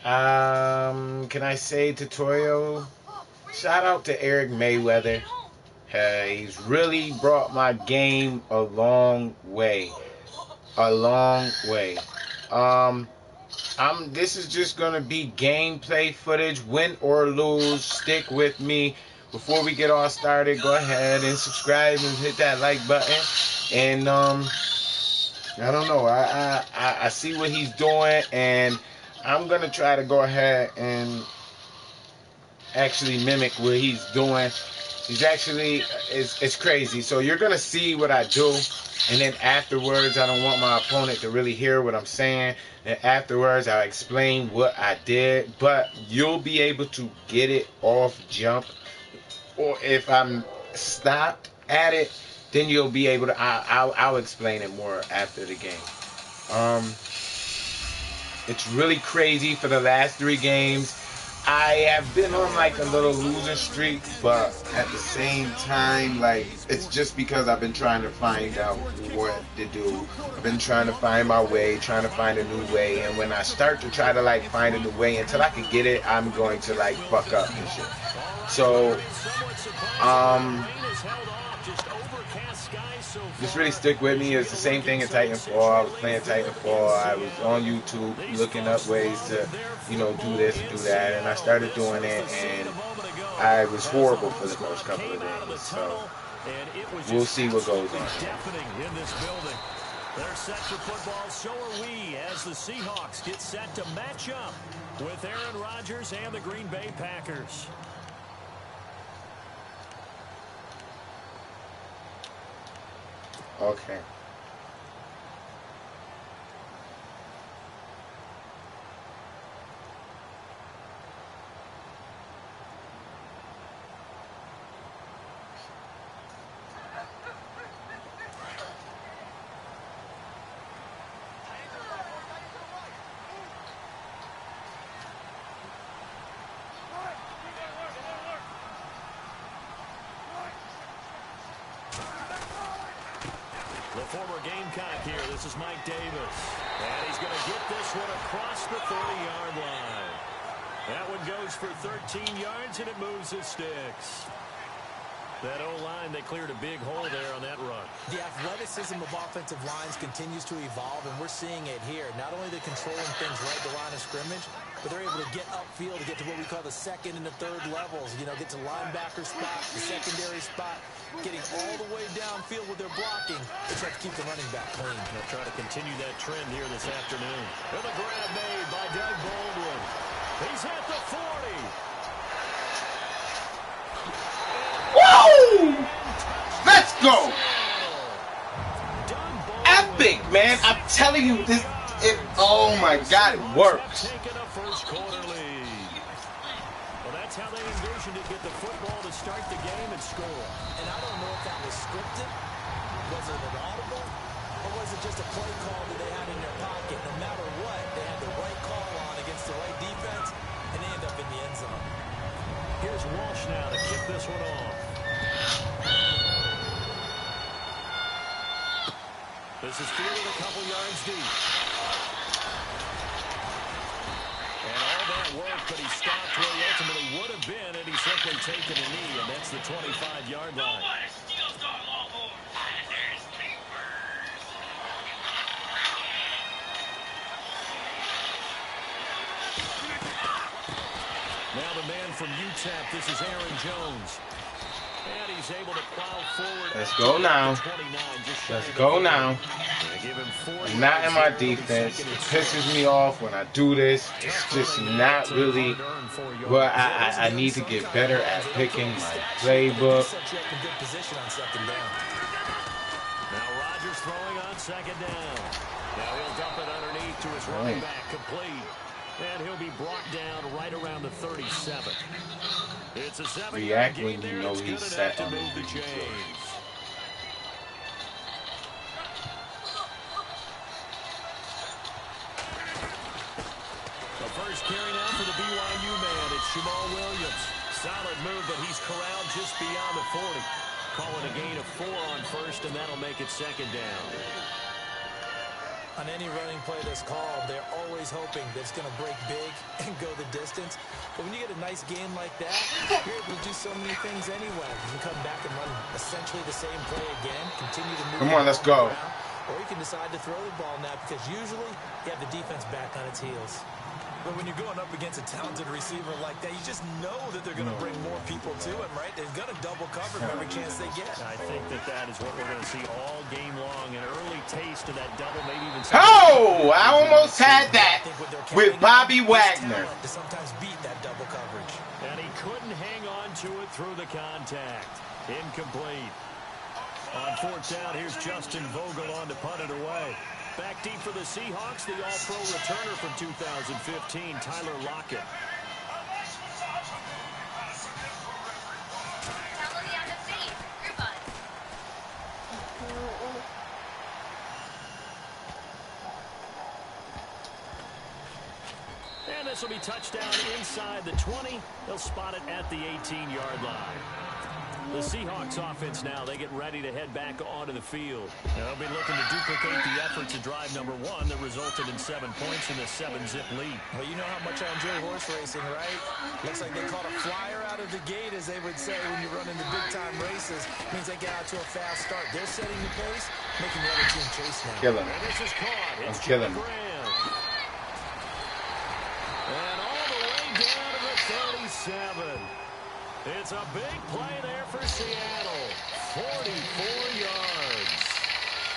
Can I say tutorial? Shout out to Eric Mayweather. He's really brought my game a long way. A long way. Um, this is just gonna be gameplay footage, win or lose. Stick with me. Before we get all started, go ahead and subscribe and hit that like button. And I don't know. I see what he's doing, and I'm gonna try to go ahead and actually mimic what he's doing. He's actually it's crazy. So you're gonna see what I do, and then afterwards, I don't want my opponent to really hear what I'm saying. And afterwards, I'll explain what I did, but you'll be able to get it off jump. Or if I'm stopped at it, then you'll be able to. I'll explain it more after the game. Um, it's really crazy for the last 3 games. I have been on like a little losing streak, but at the same time, like it's just because I've been trying to find out what to do. I've been trying to find my way, trying to find a new way, and when I start to try to like find a new way until I can get it, I'm going to like fuck up and shit. So, just really stick with me. It's the same thing in Titanfall. I was playing Titanfall. I was on YouTube looking up ways to, do this and do that, and I started doing it, and I was horrible for the first couple of days. So we'll see what goes on. They're set for football, so are we, as the Seahawks get set to match up with Aaron Rodgers and the Green Bay Packers. Okay. The former Gamecock here. This is Mike Davis. And he's going to get this one across the 30-yard line. That one goes for 13 yards, and it moves the sticks. That O-line, they cleared a big hole there on that run. The athleticism of offensive lines continues to evolve, and we're seeing it here. Not only are they controlling things right at the line of scrimmage, but they're able to get upfield to get to what we call the second and the third levels. Get to linebacker spot, the secondary spot, getting all the way downfield with their blocking. They try to keep the running back clean. They'll try to continue that trend here this afternoon. And the grab made by Doug Baldwin. He's at the 40. Woo! Let's go! Epic, man. I'm telling you, oh my God, it works. Well, that's how they envisioned it, get the football to start the game and score. And I don't know if that was scripted, was it an audible, or was it just a play call that they had in their pocket? No matter what, they had the right call on against the right defense, and they end up in the end zone. Here's Walsh now to kick this one off. This is fielded a couple yards deep. And all that work, but he stopped where he ultimately would have been, and he's simply taken a knee, and that's the 25-yard line. Now the man from UTEP, this is Aaron Jones. And he's able to plow forward. Let's go now. Let's go now. I'm not in my defense. It pisses me off when I do this. It's just not really well. I need to get better at picking my playbook. Now Rodgers throwing on second down. Now he'll dump it underneath to his running back, complete. And he'll be brought down right around the 37. It's a 7-yard gain there. It's good enough to move the chains. The first carry now for the BYU man. It's Jamal Williams. Solid move, but he's corralled just beyond the 40. Call it a gain of 4 on first, and that'll make it second down. On any running play that's called, they're always hoping that it's going to break big and go the distance. But when you get a nice game like that, you're able to do so many things anyway. You can come back and run essentially the same play again, continue to move. Come on, let's go. Or you can decide to throw the ball now because usually you have the defense back on its heels. But when you're going up against a talented receiver like that, you just know that they're going to bring more people to him, right? They're going to double cover him every chance they get. I think that is what we're going to see all game long. An early taste of that double, maybe even. Oh, I almost had that with Bobby Wagner. To sometimes beat that double coverage. And he couldn't hang on to it through the contact. Incomplete. On fourth down, here's Justin Vogel on to punt it away. Back deep for the Seahawks, the All-Pro returner from 2015, Tyler Lockett. And this will be touchdown inside the 20. They'll spot it at the 18-yard line. The Seahawks offense now, they get ready to head back onto the field. They'll be looking to duplicate the efforts of drive number 1 that resulted in 7 points in the 7-zip lead. Well, you know how much I enjoy horse racing, right? Looks like they caught a flyer out of the gate, as they would say when you run into big-time races. Means they get out to a fast start. They're setting the pace, making the other team chase now. Kill him. And this is caught. It's killing him. And all the way down to the 37. It's a big play there for Seattle. 44 yards.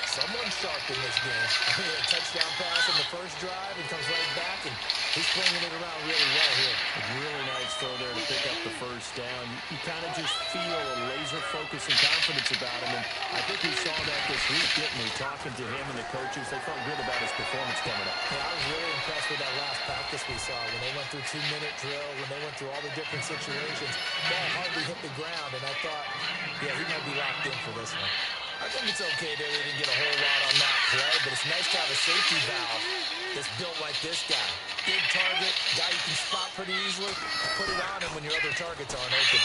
Someone sharp in this game. A touchdown pass on the first drive and comes right back, and he's flinging it around really well here. A really nice throw there to pick up the first down. You kind of just feel a laser focus and confidence about him, and I think we saw that this week, didn't we? Talking to him and the coaches, they felt good about his performance coming up. Yeah, I was really impressed with that last practice we saw when they went through 2-minute drill, when they went through all the different situations. Ball hardly hit the ground, and I thought, yeah, he might be locked in for this one. I think it's okay that they didn't get a whole lot on that play, but it's nice to have a safety valve that's built like this guy. Big target, guy you can spot pretty easily. Put it on him when your other targets aren't open.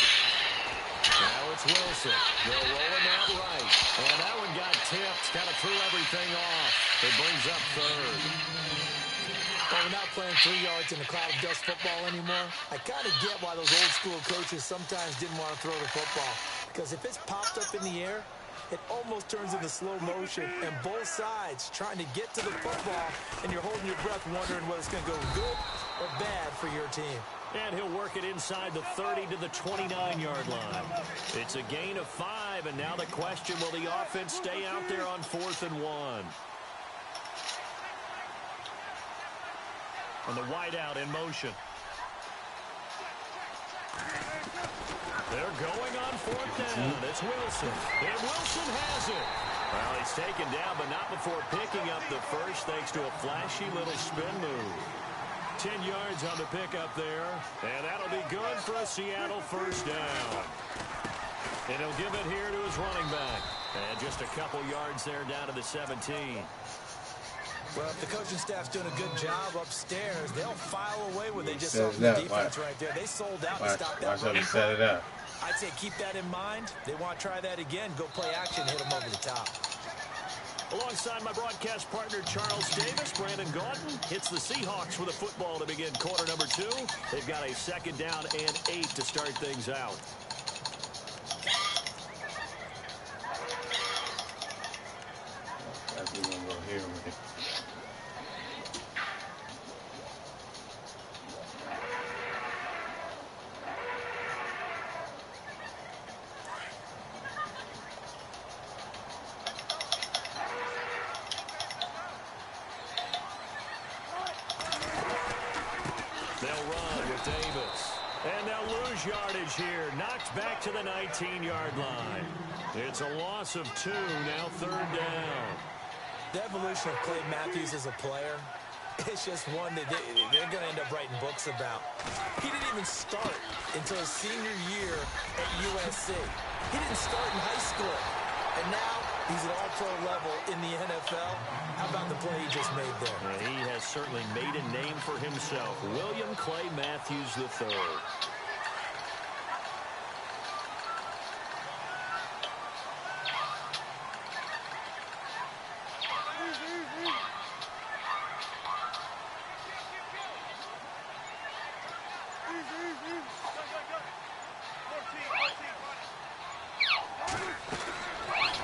Now it's Wilson. They're rolling that right. And that one got tipped. Kind of threw everything off. It brings up third. Well, we're not playing 3 yards in a cloud of dust football anymore. I kind of get why those old school coaches sometimes didn't want to throw the football. Because if it's popped up in the air, it almost turns into slow motion, and both sides trying to get to the football, and you're holding your breath wondering whether it's going to go good or bad for your team. And he'll work it inside the 30 to the 29-yard line. It's a gain of 5, and now the question, will the offense stay out there on 4th and 1? And the wideout in motion. They're going on 4th down. It's Wilson. And Wilson has it. Well, he's taken down, but not before picking up the first, thanks to a flashy little spin move. 10 yards on the pickup there. And that'll be good for a Seattle first down. And he'll give it here to his running back. And just a couple yards there down to the 17. Well, if the coaching staff's doing a good job upstairs, they'll file away what they just saw from the defense right there. They sold out to stop that run. Set it up. I'd say keep that in mind. They want to try that again. Go play action, hit them over the top. Alongside my broadcast partner, Charles Davis, Brandon Gaudin hits the Seahawks with a football to begin quarter number 2. They've got a 2nd down and 8 to start things out. That's what we're going to go here with it. Yardage here, knocked back to the 19-yard line. It's a loss of 2, now 3rd down. The evolution of Clay Matthews as a player, it's just one that they're going to end up writing books about. He didn't even start until his senior year at USC. He didn't start in high school. And now he's at all-pro level in the NFL. How about the play he just made there? Yeah, he has certainly made a name for himself. William Clay Matthews III.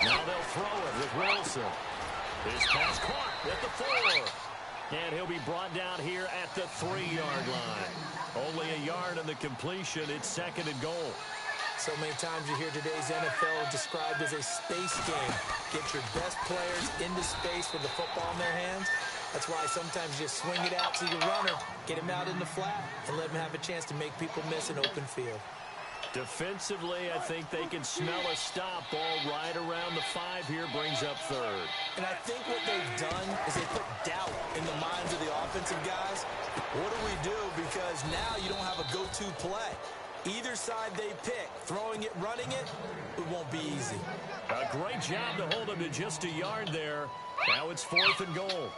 Now they'll throw it with Wilson. His pass caught at the 4. And he'll be brought down here at the 3-yard line. Only a yard on the completion. It's 2nd and goal. So many times you hear today's NFL described as a space game. Get your best players into space with the football in their hands. That's why sometimes you just swing it out to your runner, get him out in the flat, and let him have a chance to make people miss an open field. Defensively, I think they can smell a stop. Ball right around the 5 here, brings up 3rd. And I think what they've done is they put doubt in the minds of the offensive guys. What do we do? Because now you don't have a go-to play. Either side they pick, throwing it, running it, it won't be easy. A great job to hold him to just a yard there. Now it's 4th and goal.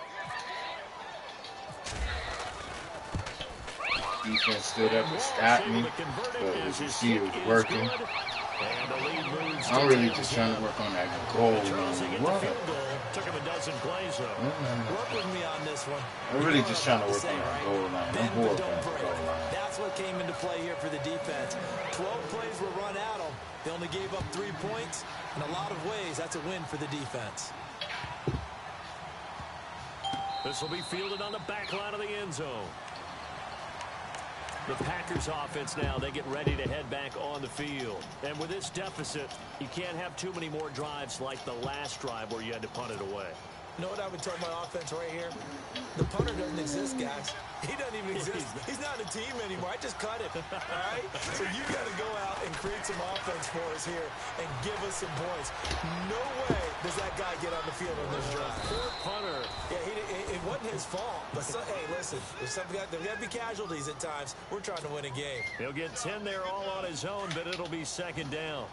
Defense stood up and stopped me, but as you see, it was working. I'm really just trying to work on that goal line. What? Took him a dozen plays, though. Work with me on this one. I'm really just trying to work on that goal line. I'm horrible on the goal line. That's what came into play here for the defense. 12 plays were run at them. They only gave up 3 points. In a lot of ways, that's a win for the defense. This will be fielded on the back line of the end zone. The Packers offense now, they get ready to head back on the field. And with this deficit, you can't have too many more drives like the last drive where you had to punt it away. You know what I would tell my offense right here? The punter doesn't exist, guys. He doesn't even exist. He's not a team anymore. I just cut him. All right? So you got to go out and create some offense for us here and give us some points. No way does that guy get on the field on this drive. Poor punter. Yeah, it wasn't his fault. But hey, listen, there's got to be casualties at times. We're trying to win a game. He'll get 10 there all on his own, but it'll be 2nd down.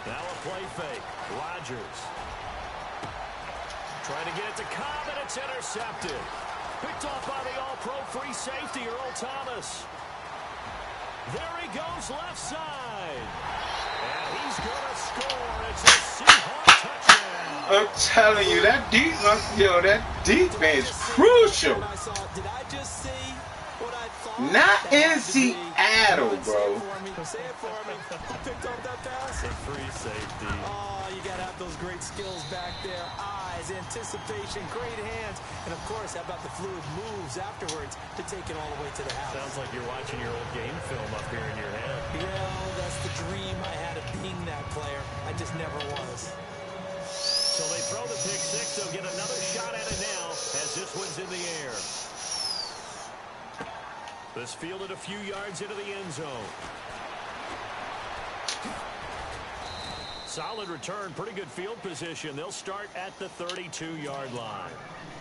Now a play fake. Rodgers. Trying to get it to Cobb, and it's intercepted. Picked off by the all-pro free safety, Earl Thomas. There he goes, left side. And he's going to score. It's a Seahawks touchdown. I'm telling you, that defense crucial. Did I just see what I thought? Not in Seattle, bro. Say it for me. Who picked up that pass? A free safety. Oh, you got to have those great skills back there. Eyes, anticipation, great hands. And, of course, how about the fluid moves afterwards to take it all the way to the house? Sounds like you're watching your old game film up here in your head. Yeah, that's the dream I had of being that player. I just never was. So they throw the pick six. They'll get another shot at it now as this one's in the air. This fielded a few yards into the end zone. Solid return, pretty good field position. They'll start at the 32-yard line.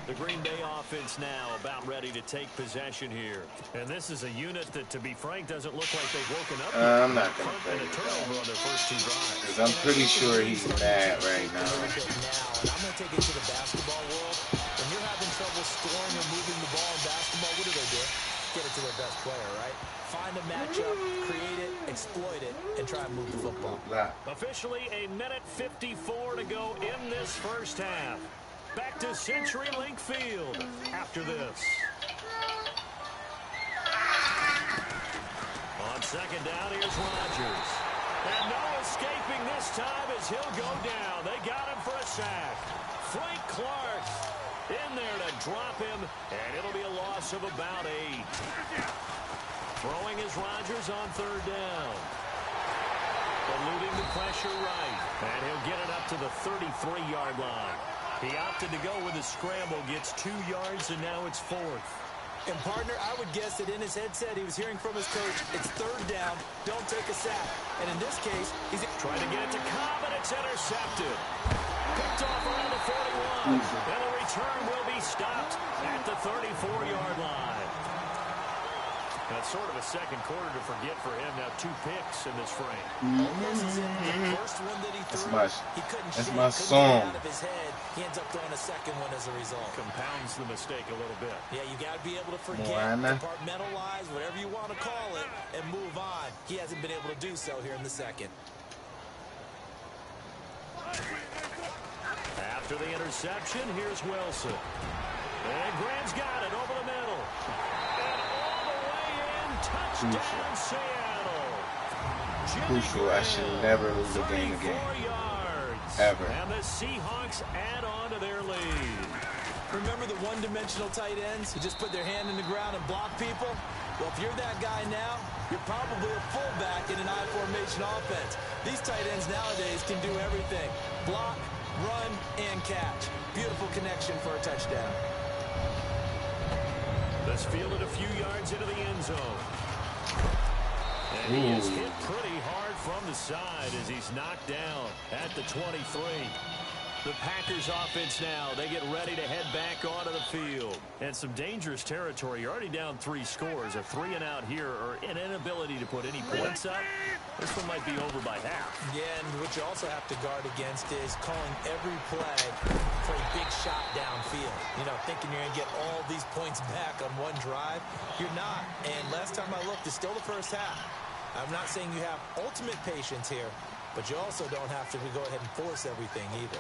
The Green Bay offense now about ready to take possession here. And this is a unit that, to be frank, doesn't look like they've woken up. I'm not going to play a turnover on their first 2 drives. Because I'm pretty sure he's mad right now. And I'm going to take it to the basketball world. When you're having trouble scoring or moving the ball in basketball, what do? Get it to their best player, right? Find a matchup, create it, exploit it, and try and move the football. Officially a minute 54 to go in this first half. Back to CenturyLink Field after this. On second down, here's Rodgers. And no escaping this time as he'll go down. They got him for a sack. Frank Clark in there to drop him, and it'll be a loss of about 8. Throwing is Rodgers on third down. Eluding the pressure right, and he'll get it up to the 33-yard line. He opted to go with a scramble, gets 2 yards, and now it's 4th. And, partner, I would guess that in his headset he was hearing from his coach, it's third down, don't take a sack. And in this case, he's trying to get it to Cobb, and it's intercepted. Picked off around the 41, and the return will be stopped at the 34-yard line. That's sort of a second quarter to forget for him. Now 2 picks in this frame. The first one that he threw, he couldn't that's shake, my couldn't song. get it out of his head. He ends up throwing a second one as a result. Compounds the mistake a little bit. Yeah, you got to be able to forget, compartmentalize, whatever you want to call it, and move on. He hasn't been able to do so here in the second. After the interception, here's Wilson. And Graham's got it over the middle. And all the way in. Touchdown, Seattle. Crucial. I should never lose a game again. Ever. And the Seahawks add on to their lead. Remember the one-dimensional tight ends who just put their hand in the ground and block people? Well, if you're that guy now, you're probably a fullback in an I-formation offense. These tight ends nowadays can do everything. Block, run, and catch. Beautiful connection for a touchdown. This fielded a few yards into the end zone. And he is hit pretty hard from the side as he's knocked down at the 23. The Packers offense now, they get ready to head back onto the field. And some dangerous territory. You're already down 3 scores. A 3-and-out here or an inability to put any points up. This one might be over by half. Yeah, and what you also have to guard against is calling every play for a big shot downfield. You know, thinking you're going to get all these points back on one drive. You're not. And last time I looked, it's still the first half. I'm not saying you have ultimate patience here, but you also don't have to go ahead and force everything either.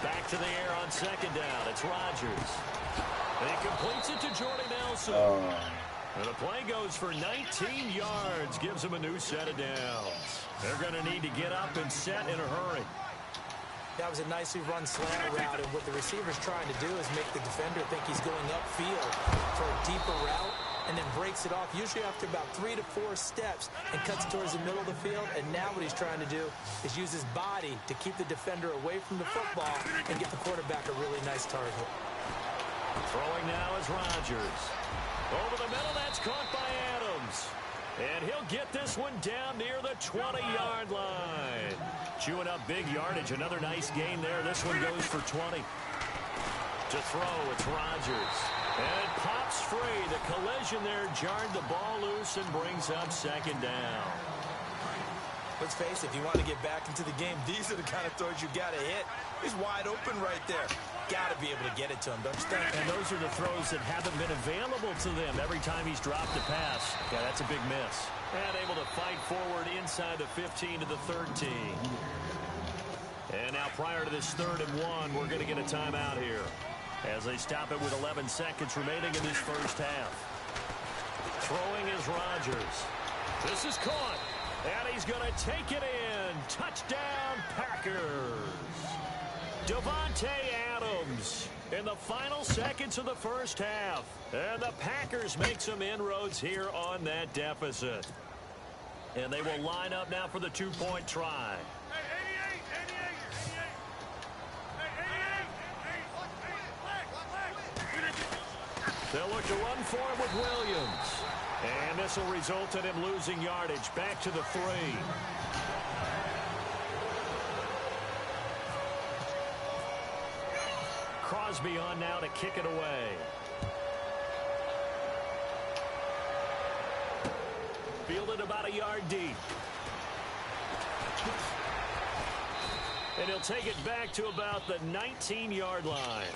Back to the air on second down. It's Rodgers. And he completes it to Jordy Nelson. And the play goes for 19 yards. Gives him a new set of downs. They're going to need to get up and set in a hurry. That was a nicely run slant route, and what the receiver's trying to do is make the defender think he's going upfield for a deeper route, and then breaks it off, usually after about 3 to 4 steps, and cuts towards the middle of the field. And now what he's trying to do is use his body to keep the defender away from the football and get the quarterback a really nice target. Throwing now is Rodgers. Over the middle, that's caught by Adams. And he'll get this one down near the 20-yard line. Chewing up big yardage. Another nice gain there. This one goes for 20. To throw, it's Rodgers. And it pops free. The collision there jarred the ball loose and brings up second down. Let's face it, if you want to get back into the game, these are the kind of throws you got to hit. He's wide open right there. Got to be able to get it to him, don't you think? And those are the throws that haven't been available to them every time he's dropped a pass. Yeah, that's a big miss. And able to fight forward inside the 15 to the 13. And now prior to this 3rd and 1, we're going to get a timeout here, as they stop it with 11 seconds remaining in this first half. Throwing is Rodgers. This is caught. And he's going to take it in. Touchdown, Packers. Davante Adams in the final seconds of the first half. And the Packers make some inroads here on that deficit. And they will line up now for the 2-point try. They'll look to run for it with Williams. And this will result in him losing yardage back to the 3. Crosby on now to kick it away. Fielded about a yard deep. And he'll take it back to about the 19-yard line.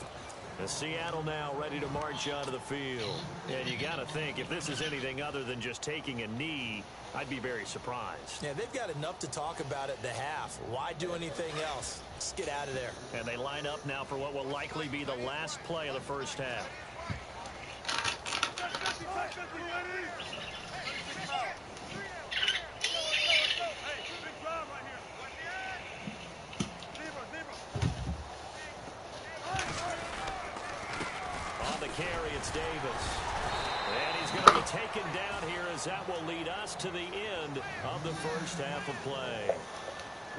Seattle now ready to march onto the field. And you got to think, if this is anything other than just taking a knee, I'd be very surprised. Yeah, they've got enough to talk about at the half. Why do anything else? Just get out of there. And they line up now for what will likely be the last play of the first half. Carry, it's Davis. And he's going to be taken down here, as that will lead us to the end of the first half of play.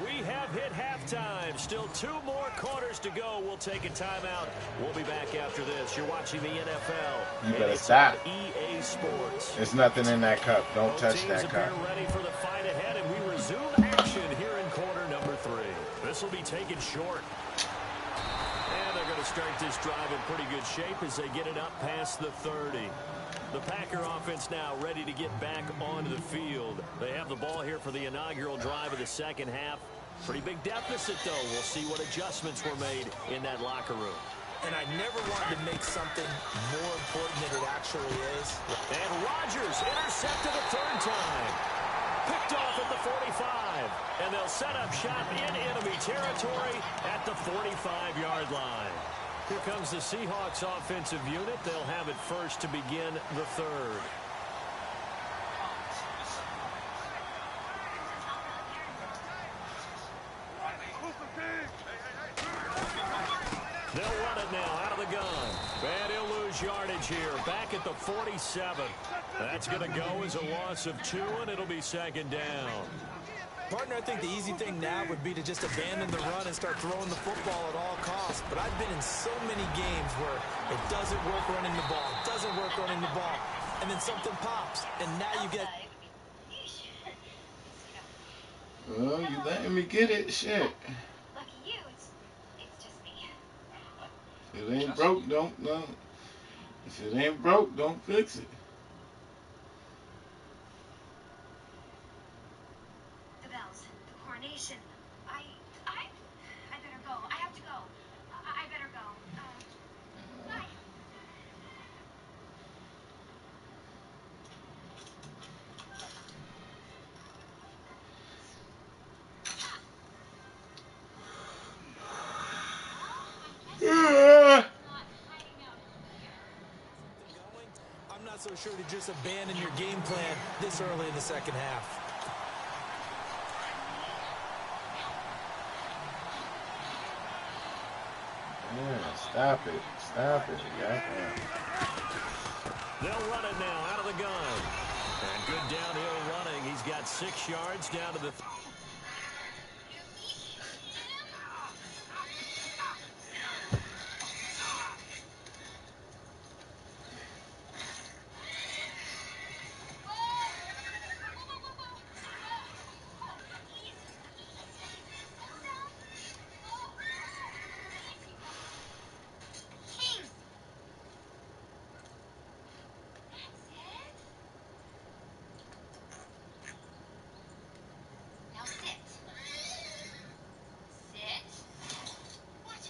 We have hit halftime. Still 2 more quarters to go. We'll take a timeout. We'll be back after this. You're watching the NFL. You better stop. EA Sports. There's nothing in that cup. Don't touch that cup. Ready for the fight ahead, and we resume action here in quarter number 3. This will be taken short. And they're going to start this drive in pretty good shape as they get it up past the 30. The Packer offense now ready to get back onto the field. They have the ball here for the inaugural drive of the second half. Pretty big deficit, though. We'll see what adjustments were made in that locker room. And I never wanted to make something more important than it actually is. And Rodgers intercepted a 3rd time. Picked off at the 45. And they'll set up shop in enemy territory at the 45-yard line. Here comes the Seahawks offensive unit. They'll have it first to begin the third. They'll run it now out of the gun. And he'll lose yardage here. Back at the 47. That's going to go as a loss of 2, and it'll be second down. Partner, I think the easy thing now would be to just abandon the run and start throwing the football at all costs. But I've been in so many games where it doesn't work running the ball, doesn't work running the ball, and then something pops, and now you get... Well, you letting me get it, shit. Lucky you, it's just me. If it ain't broke, don't. If it ain't broke, don't fix it. The bells, the coronation. I better go. I have to go. I better go. Bye. I'm not so sure to just abandon your game plan this early in the second half. Yeah, stop it. Stop it. Yeah. They'll run it now out of the gun. And good downhill running. He's got 6 yards down to the... Now sit. Sit. What?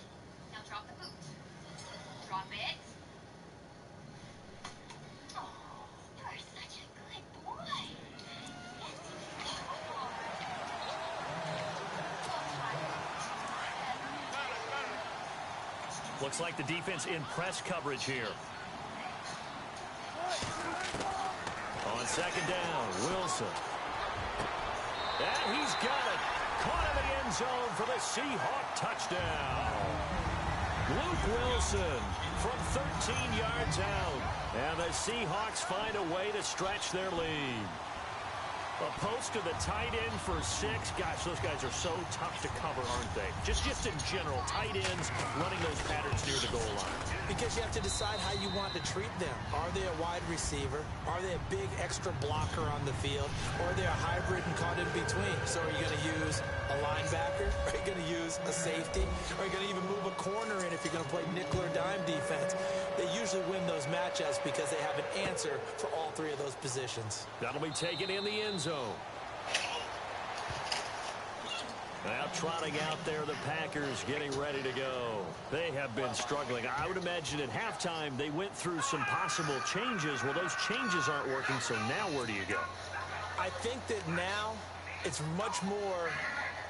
Now drop the boot. Drop it. Oh, you're such a good boy. Looks like the defense in press coverage here. On second down, Wilson. And he's got it. Caught in the end zone for the Seahawk touchdown. Luke Wilson from 13 yards out. And the Seahawks find a way to stretch their lead. A post to the tight end for 6. Gosh, those guys are so tough to cover, aren't they? Just in general, tight ends running those patterns near the goal line. Because you have to decide how you want to treat them. Are they a wide receiver? Are they a big extra blocker on the field? Or are they a hybrid and caught in between? So are you going to use a linebacker? Are you going to use a safety? Are you going to even move a corner in if you're going to play nickel or dime defense? They usually win those matchups because they have an answer for all 3 of those positions. That'll be taken in the end zone. Now trotting out there, the Packers getting ready to go. They have been struggling. I would imagine at halftime they went through some possible changes. Well, those changes aren't working, so now where do you go? I think that now it's much more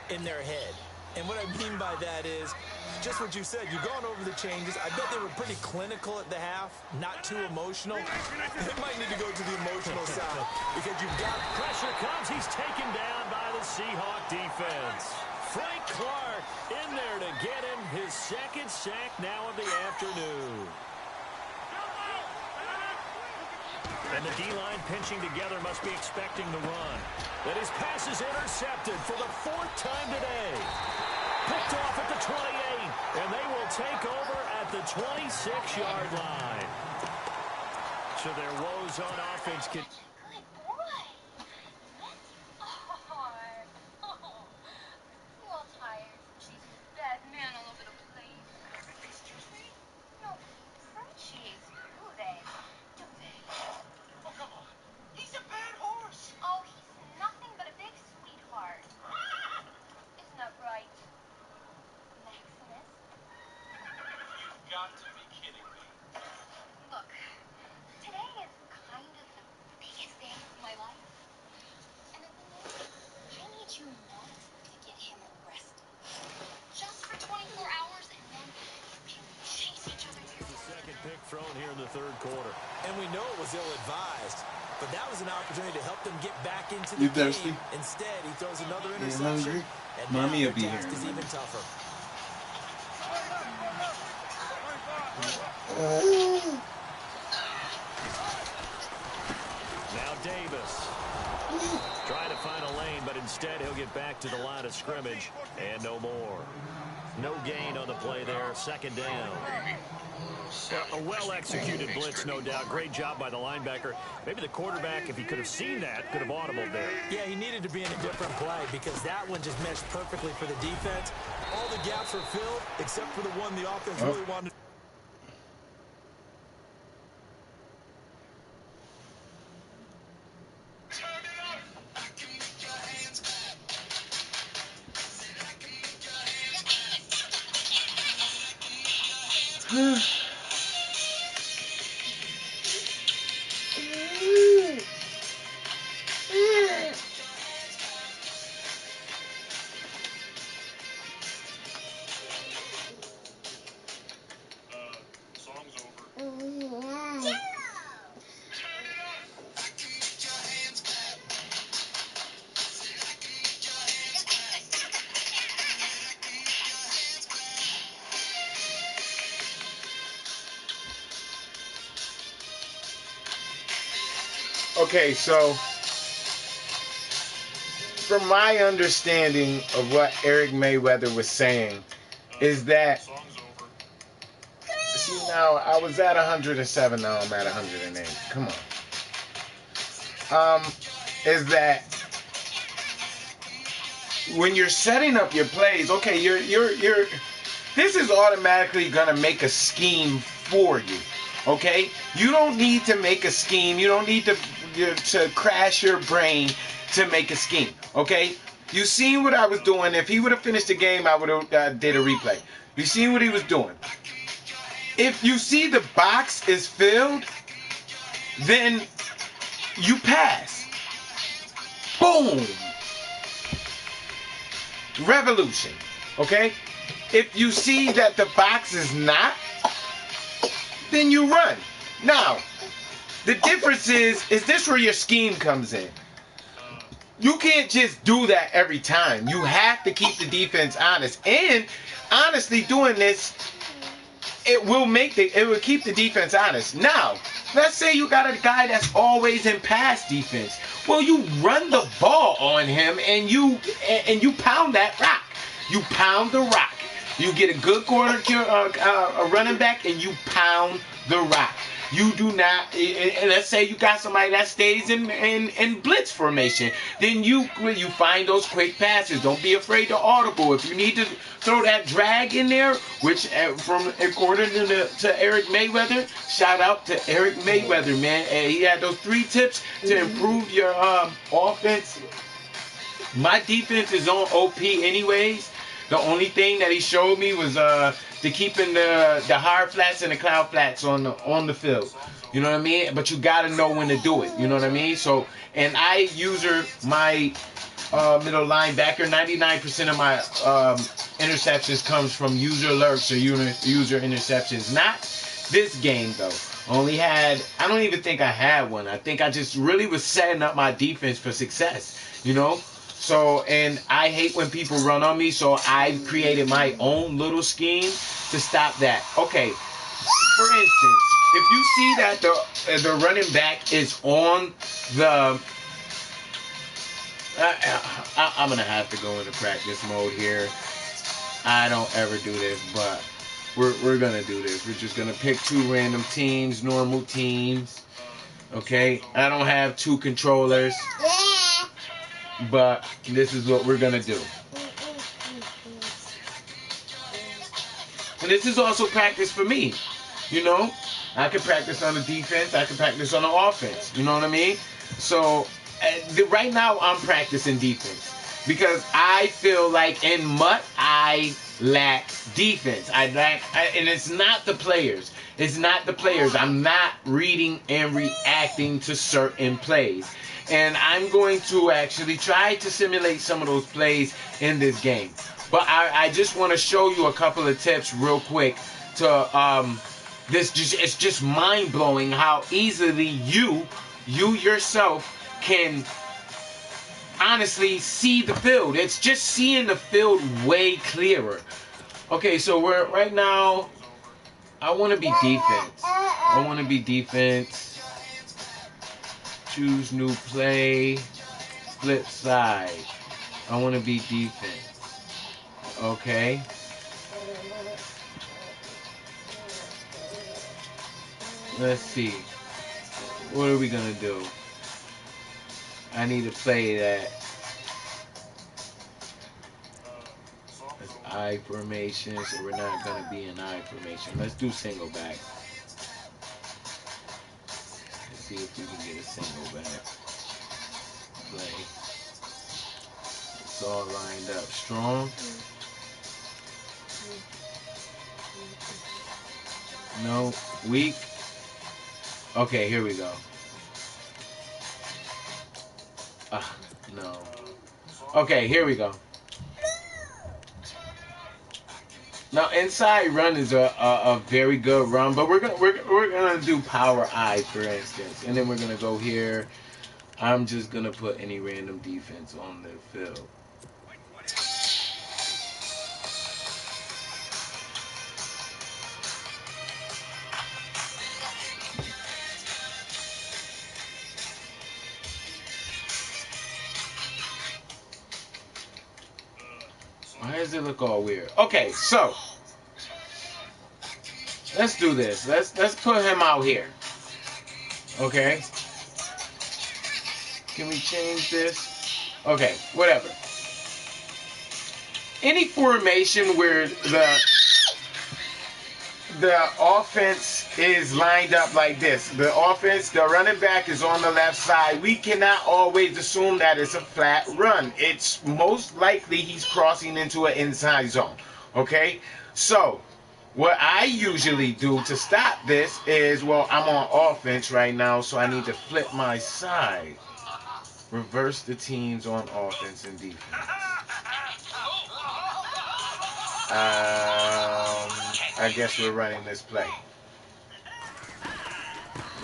in their head. And what I mean by that is just what you said. You've gone over the changes. I bet they were pretty clinical at the half, not too emotional. They might need to go to the emotional side because you've got... Pressure comes. He's taken down by the Seahawk defense. Frank Clark in there to get him his 2nd sack now of the afternoon. And the D-line pinching together must be expecting the run. But his pass is intercepted for the 4th time today. Picked off at the 28, and they will take over at the 26-yard line. So their woes on offense can... Good boy. Oh, you all tired. She's bad man all over the place. Excuse me? Nobody appreciates you, do they? Do they? Oh, come on. He's a bad horse. Oh, he's nothing but a big sweetheart. Isn't that right, Maximus? You've got to be kidding me. Look, today is kind of the biggest day of my life. And the thing is, I need you not to get him arrested. Just for 24 hours, and then you can chase thrown here in the third quarter. And we know it was ill-advised, but that was an opportunity to help them get back into the You game. thirsty? Instead, he throws another You interception, hungry? and Mommy now will be their here task in a is even minute. tougher. Now Davis. Trying to find a lane, but instead he'll get back to the line of scrimmage and no more. No gain on the play there. Second down. A well-executed blitz, no doubt. Great job by the linebacker. Maybe the quarterback, if he could have seen that, could have audibled there. Yeah, he needed to be in a different play because that one just meshed perfectly for the defense. All the gaps were filled except for the one the offense really wanted. Song's over. Okay, so from my understanding of what Eric Mayweather was saying is that, Song's over. see, now I was at 107, now I'm at 108. Come on. Is that when you're setting up your plays, okay, you're this is automatically gonna make a scheme for you. Okay? You don't need to make a scheme. You don't need to crash your brain to make a scheme. Okay? You seen what I was doing. If he would have finished the game, I would have did a replay. You seen what he was doing. If you see the box is filled, then you pass. Boom. Revolution. Okay? If you see that the box is not, then you run. Now, the difference is this where your scheme comes in. You can't just do that every time. You have to keep the defense honest. And honestly, doing this, it will keep the defense honest. Now, let's say you got a guy that's always in pass defense. Well, you run the ball on him and you pound that rock. You pound the rock. You get a good a running back, and you pound the rock. You do not. And let's say you got somebody that stays in blitz formation. Then you find those quick passes. Don't be afraid to audible. If you need to throw that drag in there, which from according to Eric Mayweather, shout out to Eric Mayweather, man. And he had those 3 tips to improve your offense. My defense is on OP anyways. The only thing that he showed me was to keeping the hard flats and the cloud flats on the field. You know what I mean? But you gotta know when to do it. You know what I mean? So, and I my middle linebacker. 99% of my interceptions comes from user alerts or user interceptions. Not this game though. I don't even think I had one. I think I just really was setting up my defense for success. You know? So, and I hate when people run on me, so I created my own little scheme to stop that. Okay, for instance, if you see that the running back is on the... I'm going to have to go into practice mode here. I don't ever do this, but we're going to do this. We're just going to pick 2 random teams, normal teams. Okay, I don't have 2 controllers. But this is what we're going to do. And this is also practice for me. You know, I can practice on the defense. I can practice on the offense. You know what I mean? So right now I'm practicing defense. Because I feel like in MUT, I lack defense. And it's not the players. It's not the players. I'm not reading and reacting to certain plays. And I'm going to actually try to simulate some of those plays in this game. But I just want to show you a couple of tips real quick to It's just mind blowing how easily you yourself can honestly see the field. It's just seeing the field way clearer. Okay, so we're right now. I want to be defense. I want to be defense. Choose new play. Flip side. I want to be defense. Okay. Let's see. What are we gonna do? I need to play that. That's I formation, so we're not gonna be in I formation. Let's do single back. Let's see if we can get a single back play. It's all lined up strong. No, weak. Okay, here we go. No. Okay, here we go. Now, inside run is a very good run, but we're gonna do power I, for instance, and then we're gonna go here. I'm just gonna put any random defense on the field. Why does it look all weird? Okay, so let's do this. Let's put him out here. Okay. Can we change this? Okay, whatever. Any formation where the offense is lined up like this. The running back is on the left side. We cannot always assume that it's a flat run. It's most likely he's crossing into an inside zone. Okay? So, what I usually do to stop this is, well, I'm on offense right now, so I need to flip my side. Reverse the teams on offense and defense. I guess we're running this play.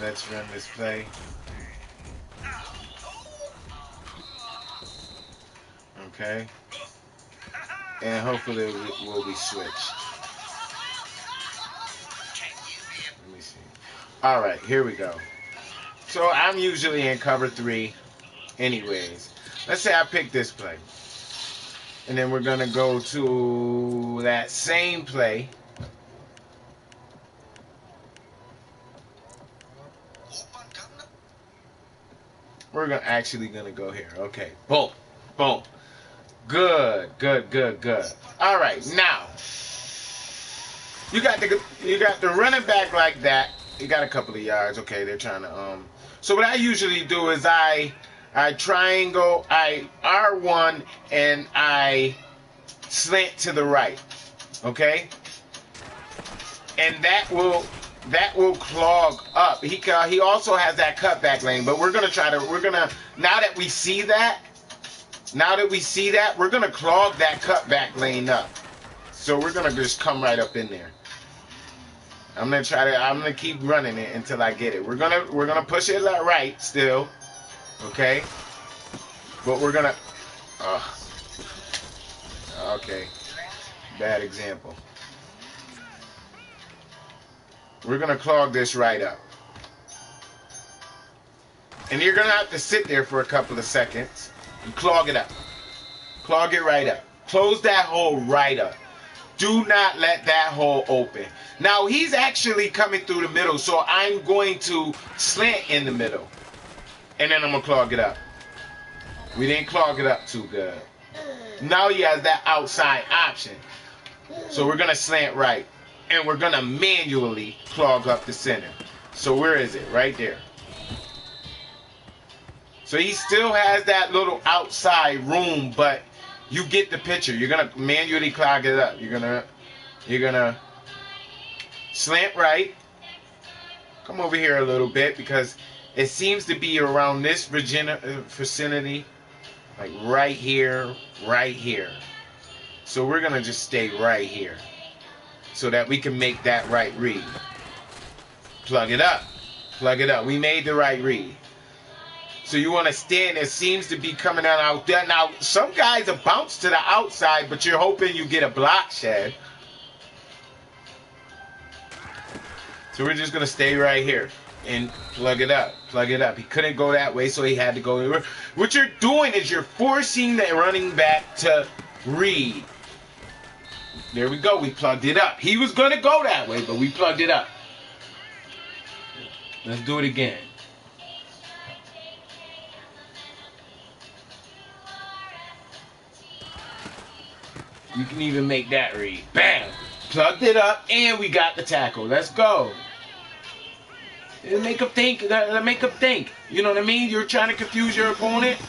Let's run this play. Okay. And hopefully it will be switched. Let me see. All right, here we go. So I'm usually in cover 3 anyways. Let's say I pick this play. And then we're going to go to that same play. We're actually going to go here. Okay. Boom. Boom. Good. Good, good, good. All right. Now, you got the running back like that. You got a couple of yards. Okay, they're trying to So what I usually do is I triangle, I R1, and I slant to the right. Okay? And that will clog up. He also has that cutback lane, but now that we see that, we're gonna clog that cutback lane up. So we're gonna just come right up in there. I'm gonna keep running it until I get it. We're gonna push it right still. Okay? But we're gonna okay. Bad example. We're going to clog this right up. And you're going to have to sit there for a couple of seconds and clog it up. Clog it right up. Close that hole right up. Do not let that hole open. Now, he's actually coming through the middle, so I'm going to slant in the middle. And then I'm going to clog it up. We didn't clog it up too good. Now he has that outside option. So we're going to slant right. And we're going to manually clog up the center. So where is it? Right there. So he still has that little outside room, but you get the picture. You're going to manually clog it up. You're going to slant right. Come over here a little bit because it seems to be around this vicinity. Like right here, right here. So we're going to just stay right here so that we can make that right read. Plug it up. Plug it up. We made the right read. So you want to stand. It seems to be coming out there. Now, some guys will bounce to the outside, but you're hoping you get a block shed. So we're just going to stay right here and plug it up. Plug it up. He couldn't go that way, so he had to go over. What you're doing is you're forcing the running back to read. There we go. We plugged it up. He was going to go that way, but we plugged it up. Let's do it again. You can even make that read. Bam! Plugged it up, and we got the tackle. Let's go. It'll make them think. It'll make them think. You know what I mean? You're trying to confuse your opponent.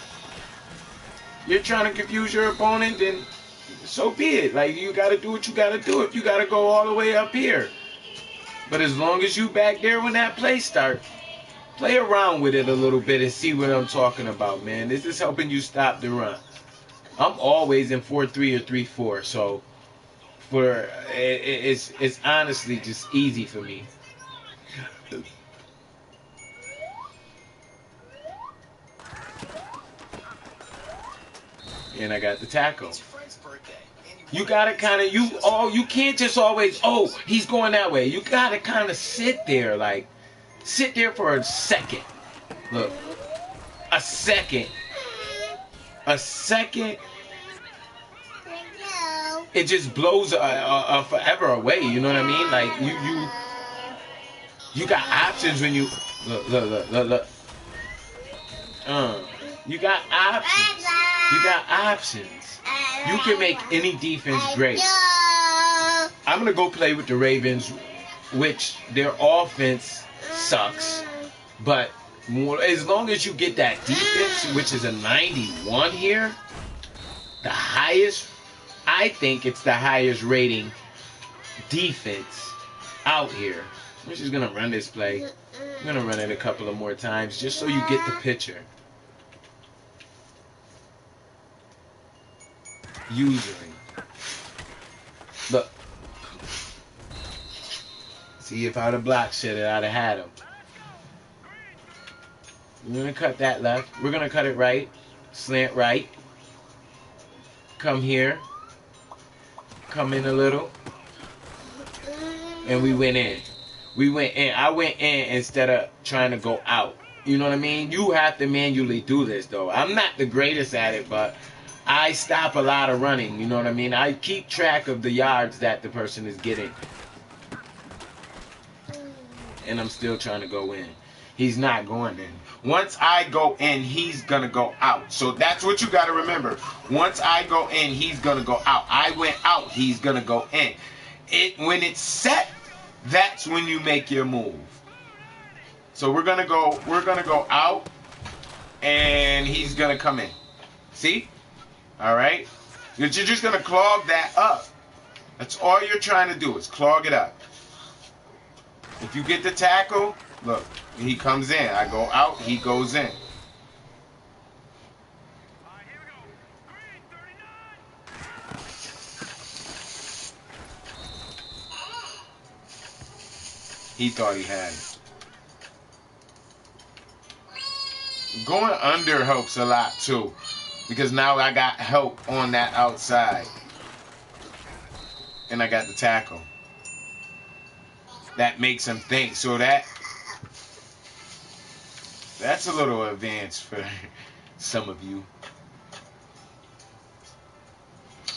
You're trying to confuse your opponent, then so be it. Like, you got to do what you got to do if you got to go all the way up here. But as long as you back there when that play starts, play around with it a little bit and see what I'm talking about, man. This is helping you stop the run. I'm always in 4-3 or 3-4, so it's honestly just easy for me. And I got the tackle. You gotta kind of you can't just always he's going that way. You gotta kind of sit there, like sit there for a second. Look, a second. It just blows forever away. You know what I mean? Like you got options when you look. You got options. You got options. You can make any defense great. I'm gonna go play with the Ravens, which their offense sucks, but as long as you get that defense, which is a 91 here, the highest, I think it's the highest rating defense out here. We're just going to run this play. I'm going to run it a couple of more times just so you get the picture. Usually. Look. See, if I'd have blocked shit, I'd have had him. We're going to cut that left. We're going to cut it right. Slant right. Come here. Come in a little. And we went in. We went in. I went in instead of trying to go out. You know what I mean? You have to manually do this, though. I'm not the greatest at it, but I stop a lot of running. You know what I mean? I keep track of the yards that the person is getting. And I'm still trying to go in. He's not going in. Once I go in, he's going to go out. So that's what you got to remember. Once I go in, he's going to go out. I went out, he's going to go in. When it's set, that's when you make your move. So we're going to go out, and he's going to come in. See? All right? You're just going to clog that up. That's all you're trying to do is clog it up. If you get the tackle, look, he comes in. I go out, he goes in. He thought he had it. Going under helps a lot too, because now I got help on that outside. And I got the tackle. That makes him think. So that's a little advanced for some of you.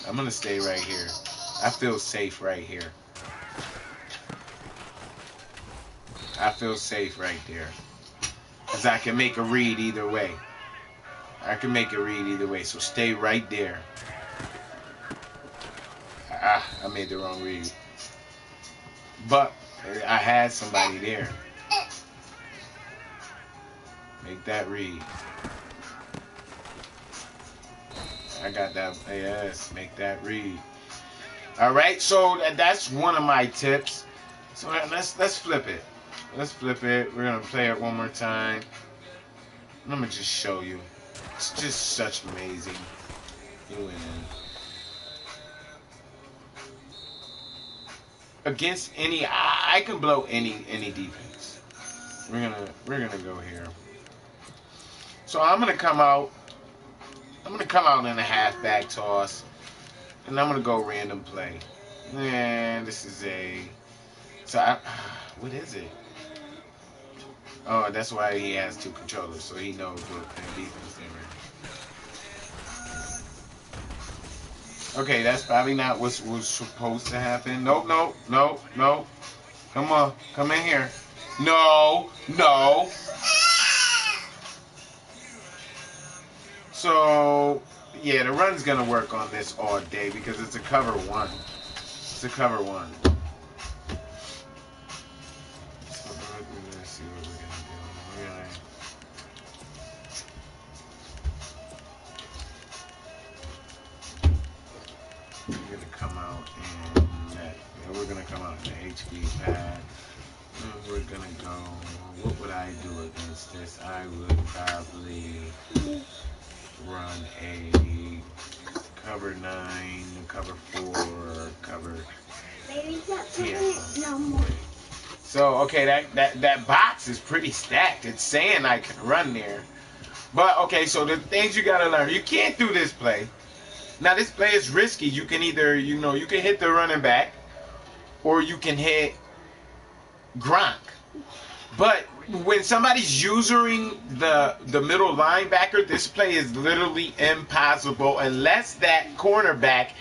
I'm going to stay right here. I feel safe right here. I feel safe right there. Because I can make a read either way. I can make a read either way. So stay right there. I made the wrong read. But I had somebody there. Make that read. I got that. Yes, make that read. All right, so that's one of my tips. So let's flip it. Let's flip it. We're gonna play it one more time. I'm gonna just show you. It's just such amazing. You win. Against any, I can blow any defense. We're gonna go here. So I'm gonna come out. I'm gonna come out in a halfback toss, and I'm gonna go random play. And this is a. What is it? Oh, that's why he has two controllers, so he knows what defense they're in. Okay, that's probably not what was supposed to happen. Nope, nope, nope, nope. Come on, come in here. No, no. So, yeah, the run's going to work on this all day because it's a cover one. It's a cover one. So, let's see what we're going to do. We're going to come out in that. We're going to come out in the HB pad. We're going to go. What would I do against this? I would probably run a cover 9, cover 4, cover 10. No more. So okay, that box is pretty stacked. It's saying I can run there, but okay. So the things you gotta learn, you can't do this play. Now this play is risky. You can either you can hit the running back, or you can hit Gronk. But when somebody's using the middle linebacker, this play is literally impossible unless that cornerback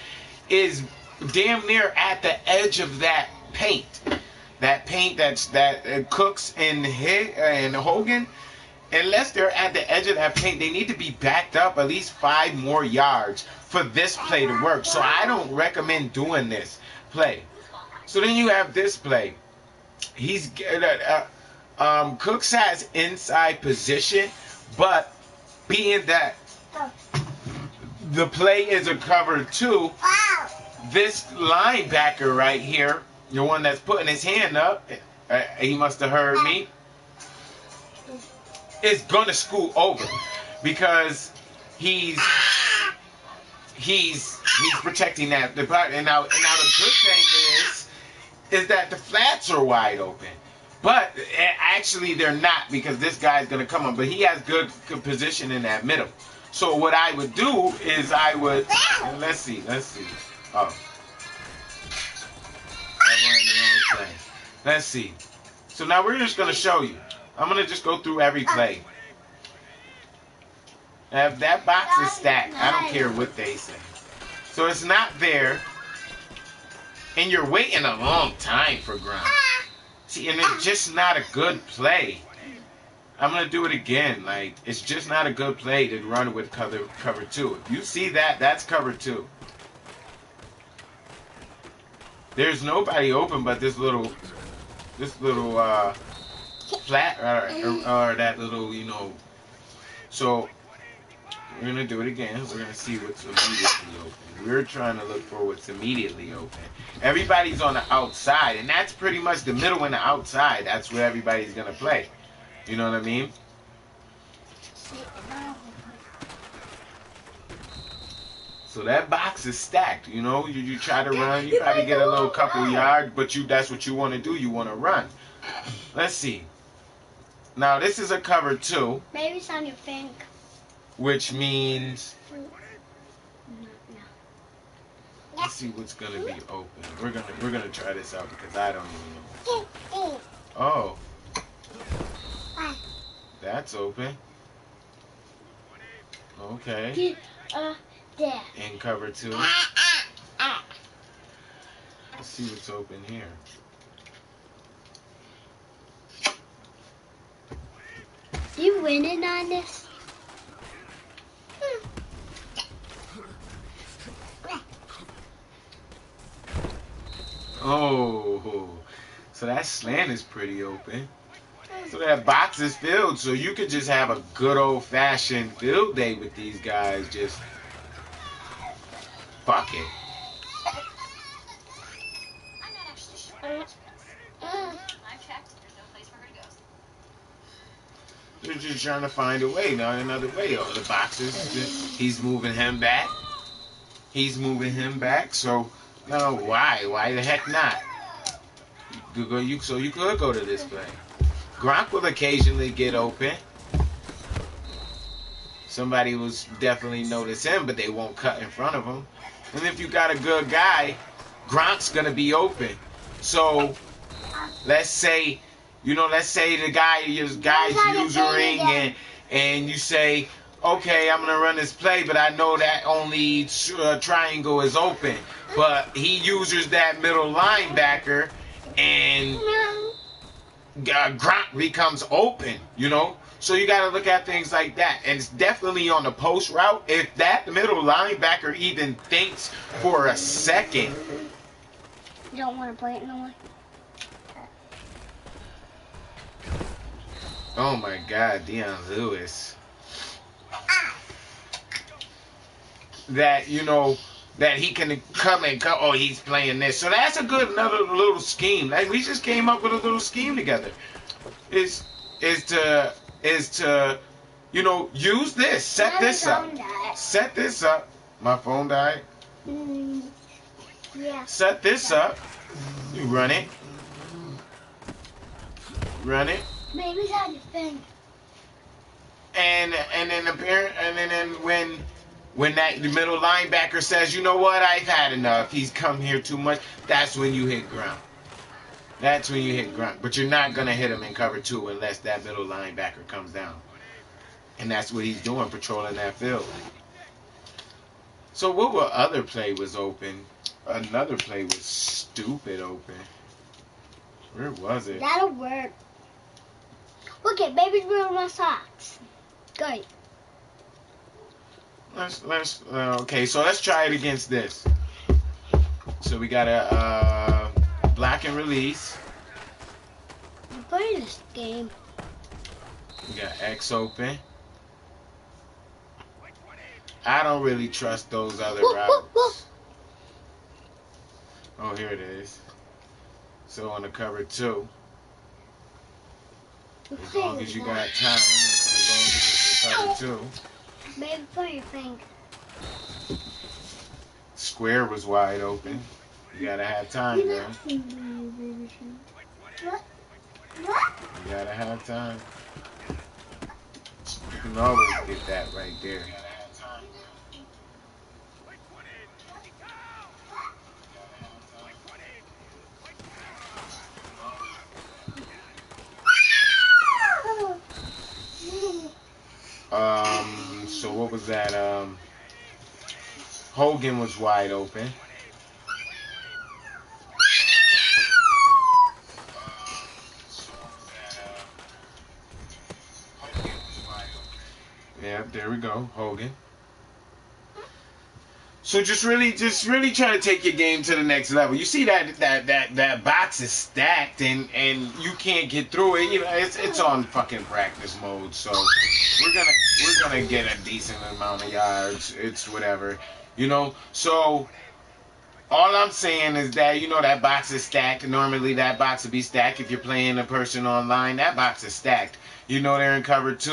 is damn near at the edge of that paint. That paint that Cooks and Hogan, unless they're at the edge of that paint, they need to be backed up at least 5 more yards for this play to work. So I don't recommend doing this play. So then you have this play. He's Cooks has inside position, but being that the play is a cover 2, this linebacker right here, the one that's putting his hand up, he must have heard me, is gonna scoot over because he's protecting that. And now the good thing is that the flats are wide open. But actually they're not because this guy's going to come on. But he has good position in that middle. So what I would do is I would... Let's see. Oh. I went in the wrong play. Let's see. So now we're just going to show you. I'm going to just go through every play. If that box is stacked, I don't care what they say. So it's not there. And you're waiting a long time for Gronk. See, and it's just not a good play. I'm going to do it again. Like, it's just not a good play to run with cover 2. If you see that, that's cover 2. There's nobody open but this little flat or that little, So we're going to do it again. We're going to see what's immediately open. We're trying to look for what's immediately open. Everybody's on the outside, and that's pretty much the middle and the outside. That's where everybody's going to play. You know what I mean? So that box is stacked. You try to run, you probably get a little couple yards, but that's what you want to do. You want to run. Let's see. Now, this is a cover 2. Maybe it's on your finger. Which means... Let's see what's gonna be open. We're gonna try this out because I don't even know. Oh, that's open. Okay. There. In cover 2. Let's see what's open here. You winning on this? Oh, so that slant is pretty open. So that box is filled, so you could just have a good old-fashioned field day with these guys. Just fuck it. I'm not actually sure where I've checked. There's no place for her to go. They're just trying to find a way, not another way. Oh, the boxes, he's moving him back. He's moving him back, so... No, why? Why the heck not? So you could go to this play. Gronk will occasionally get open. Somebody will definitely notice him, but they won't cut in front of him. And if you got a good guy, Gronk's gonna be open. So let's say, let's say the guy's usering and you say, okay, I'm gonna run this play, but I know that only triangle is open. But he uses that middle linebacker, and Gronk becomes open, So you got to look at things like that. And it's definitely on the post route. If that middle linebacker even thinks for a second. You don't want to play it no more? Oh my God, Deion Lewis. That, that he can come and go, oh, he's playing this. So that's a good another little scheme. Like, we just came up with a little scheme together. Is to use this. Set this up. Set this up. My phone died. Yeah. Set this up. You run it. Run it. Baby's on your thing. And then when that the middle linebacker says, you know what, I've had enough. He's come here too much. That's when you hit ground. That's when you hit grunt. But you're not going to hit him in cover 2 unless that middle linebacker comes down. And that's what he's doing, patrolling that field. So what other play was open? Another play was stupid open. Where was it? That'll work. Look at baby's ruined my socks. Good. Okay, so let's try it against this. So we got a block and release. I'm playing this game. We got X open. I don't really trust those other routes. Oh, here it is. So on the cover 2. As long as you got time, as long as it's the cover 2. Baby, put your finger. Square was wide open. You gotta have time, man. What? What? You gotta have time. You can always get that right there. So what was that? Hogan was wide open. Yeah, there we go, Hogan. So just really try to take your game to the next level. You see that box is stacked and you can't get through it. It's on fucking practice mode. So we're gonna get a decent amount of yards. It's whatever, So all I'm saying is that that box is stacked. Normally that box would be stacked if you're playing a person online. That box is stacked. They're in cover 2.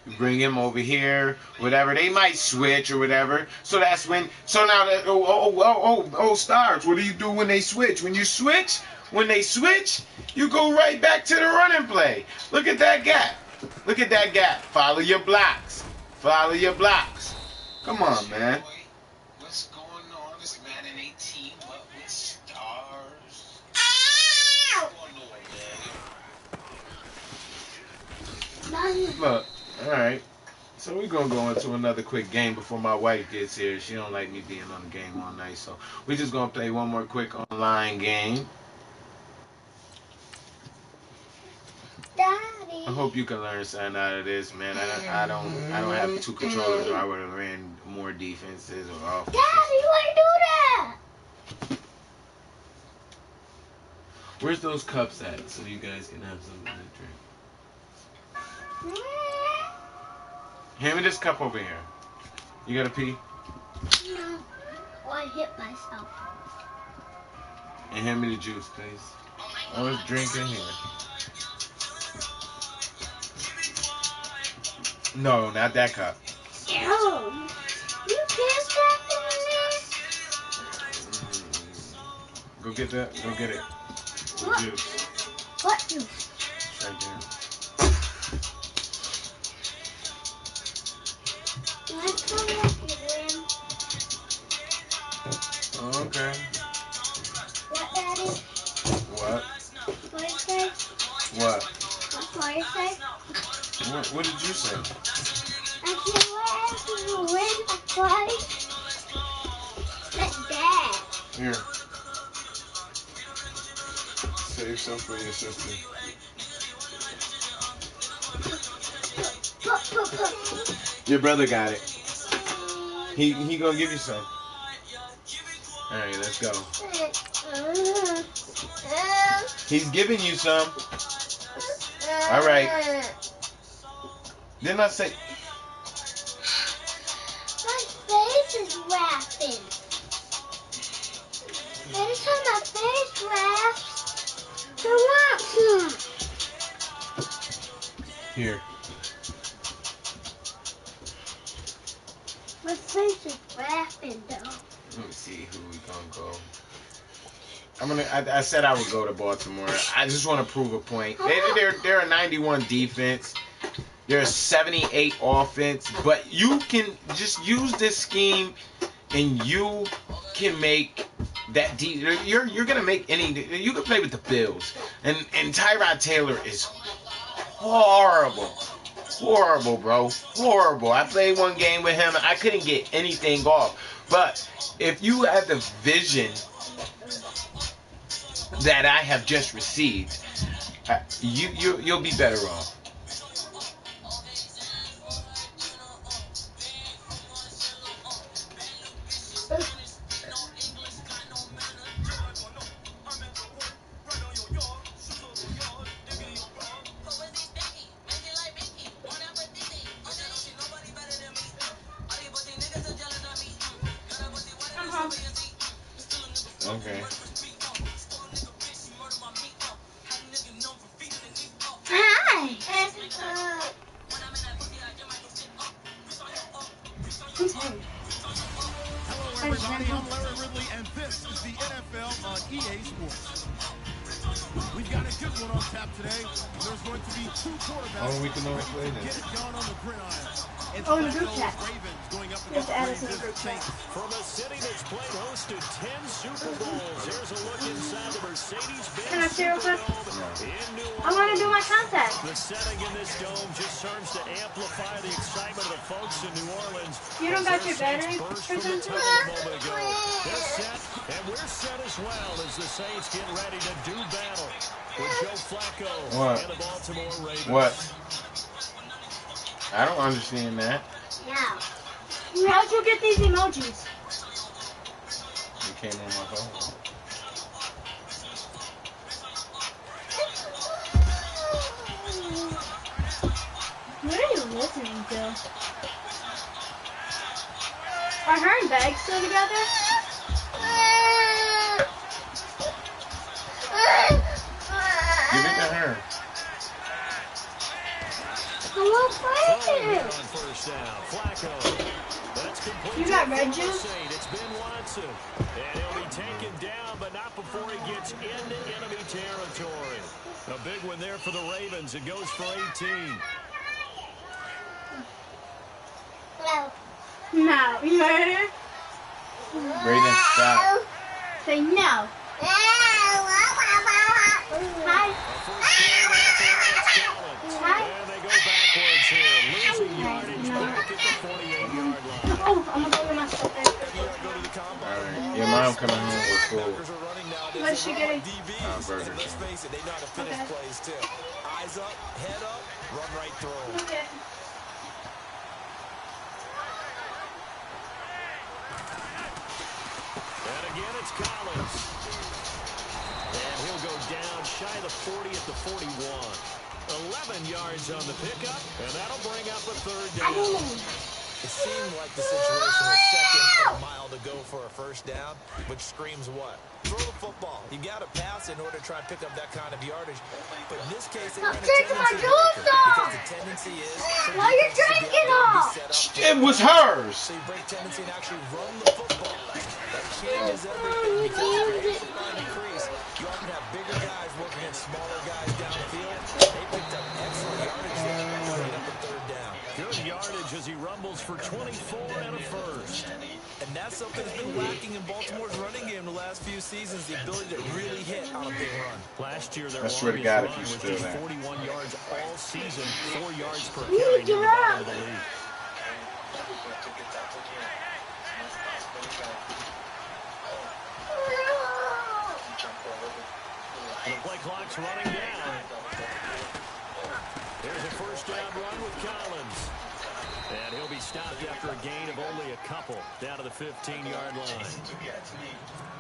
You bring him over here, whatever. They might switch or whatever. So that's when. So now that Starz. What do you do when they switch? When they switch, you go right back to the running play. Look at that gap. Look at that gap. Follow your blocks. Follow your blocks. Come on, man. What's going on? It's Madden 18, but with Starz. Look, alright. So we're going to go into another quick game before my wife gets here. She don't like me being on the game all night. So we're just going to play one more quick online game. Daddy. I hope you can learn something out of this, man. I don't have 2 controllers, or I would have ran more defenses or offenses. Daddy, why do that? Where's those cups at so you guys can have something to drink? Hand me this cup over here. You gotta pee? No. Oh, I hit myself. And hand me the juice, please. I was drinking here. No, not that cup. Ew. You can't stop this. Go get that. Go get it. The What? juice. What juice? It's right there. Okay. What, Daddy? What? What did you say? What? What did you say? What did you say? I can't wait to win a fight. That's Dad. Here. Save some for your sister. Your brother got it. He gonna give you some. Alright, let's go. He's giving you some. Alright. Didn't I say? My face is wrapping. Every time my face wraps, I want some. Here. My face is wrapping though. Let me see who we gonna go. I said I would go to Baltimore. I just want to prove a point. They're a 91 defense. They're a 78 offense. But you can just use this scheme, and you can make that you're gonna make any. You can play with the Bills, and Tyrod Taylor is horrible. Horrible, bro. Horrible. I played one game with him. And I couldn't get anything off. But if you have the vision that I have just received, you'll be better off. Okay. Hi. Hello, everybody. I'm Larry Ridley, and this is the NFL on EA Sports. We've got a good one on tap today. There's going to be two quarterbacks. Oh, we can always play Get this. it done on the gridiron. It's Oh, in the the group chat. Ravens going up Just add us against in the group chat. From a city that's played host to 10 Super Bowls, here's a look inside the Mercedes-Benz Can I see real quick? Superdome in New Orleans. I want to do my contact. The setting in this dome just serves to amplify the excitement of the folks in New Orleans. You don't got your battery Burst for from the something? tunnel a moment ago. They're set, and we're set as well as the Saints get ready to do battle with Joe Flacco and the Baltimore Ravens. What? I don't understand that. Now. How'd you get these emojis? It came on my phone. What are you listening to? Are her and Bag still together? Give it to her. I won't fight Throwing it. on first down, Flacco. That's complete. You got to red the juice? Saint. It's Ben Watson, and he'll be taken down, but not before he gets into enemy territory. A big one there for the Ravens. It goes for 18. No. You heard her? Brayden, stop. Say no. Hi. Hi. And they go backwards here, losing yardage back at the 48-yard line. Oh, I'm gonna go to my stuff there. Alright. Your mom coming home with food. What's she getting? Burger Let's King. face it, they know how to finish Okay. plays too. Eyes up, head up, run right through 'em. Okay. And again, it's Collins. And he'll go down shy of the 40 at the 41. 11 yards on the pickup, and that'll bring up a third down. It seemed like the situation was second and a mile to go for a first down, which screams what? Throw the football. You got to pass in order to try and pick up that kind of yardage. But in this case, they ran a taking my tendency juice breaker, off. because the tendency is for Why you defenses to be drinking able to be off? set up It was hers. so you break tendency and actually run the football. That changes everything because if you're able to find a crease, you often have bigger guys working against smaller guys downfield. They picked up excellent yardage there, bringing up a third down. Good yardage as he rumbles for 24 and a first. And that's something that's been lacking in Baltimore's running game the last few seasons, the ability to really hit on a big run. Last year, their I swear to longest God, run if you was still just there. 41 yards all season, 4 yards per carry near the bottom of the league. The play clock's running down. There's a first down run with Collins. And he'll be stopped after a gain of only a couple down to the 15-yard line.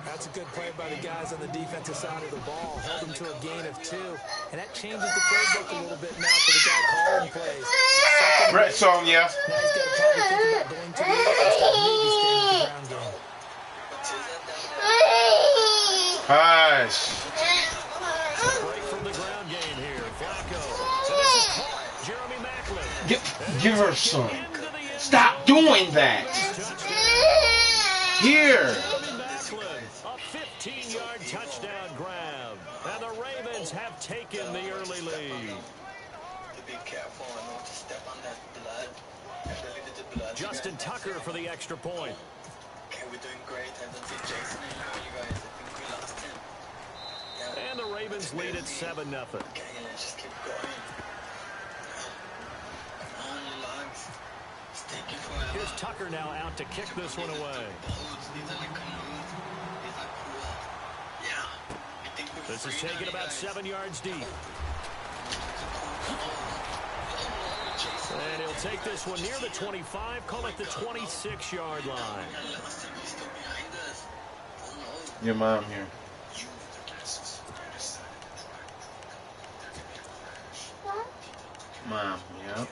That's a good play by the guys on the defensive side of the ball. Held them to a gain of 2. And that changes the playbook a little bit now for the guy calling plays. Brett Sonia. Now he's got to probably think about going to the air instead of maybe staying with the ground game. Hush. Break from the ground game here. Flacco. And this is caught. Jeremy Maclin. Give her some. Stop doing that. Here. Jeremy Maclin, a 15-yard touchdown grab. And the Ravens have taken the early lead. Justin Tucker for the extra point. Okay, we're doing great. I don't see Jason anymore, you guys. I think we lost him. Yeah. And the Ravens lead at 7-0. Okay, yeah, just keep going. Come on, you lads. It's taking forever. Here's Tucker now out to kick this one away. This is taken about 7 yards deep. And he'll take this one near the 25, call it the 26-yard line. Your mom here. Mom, yep.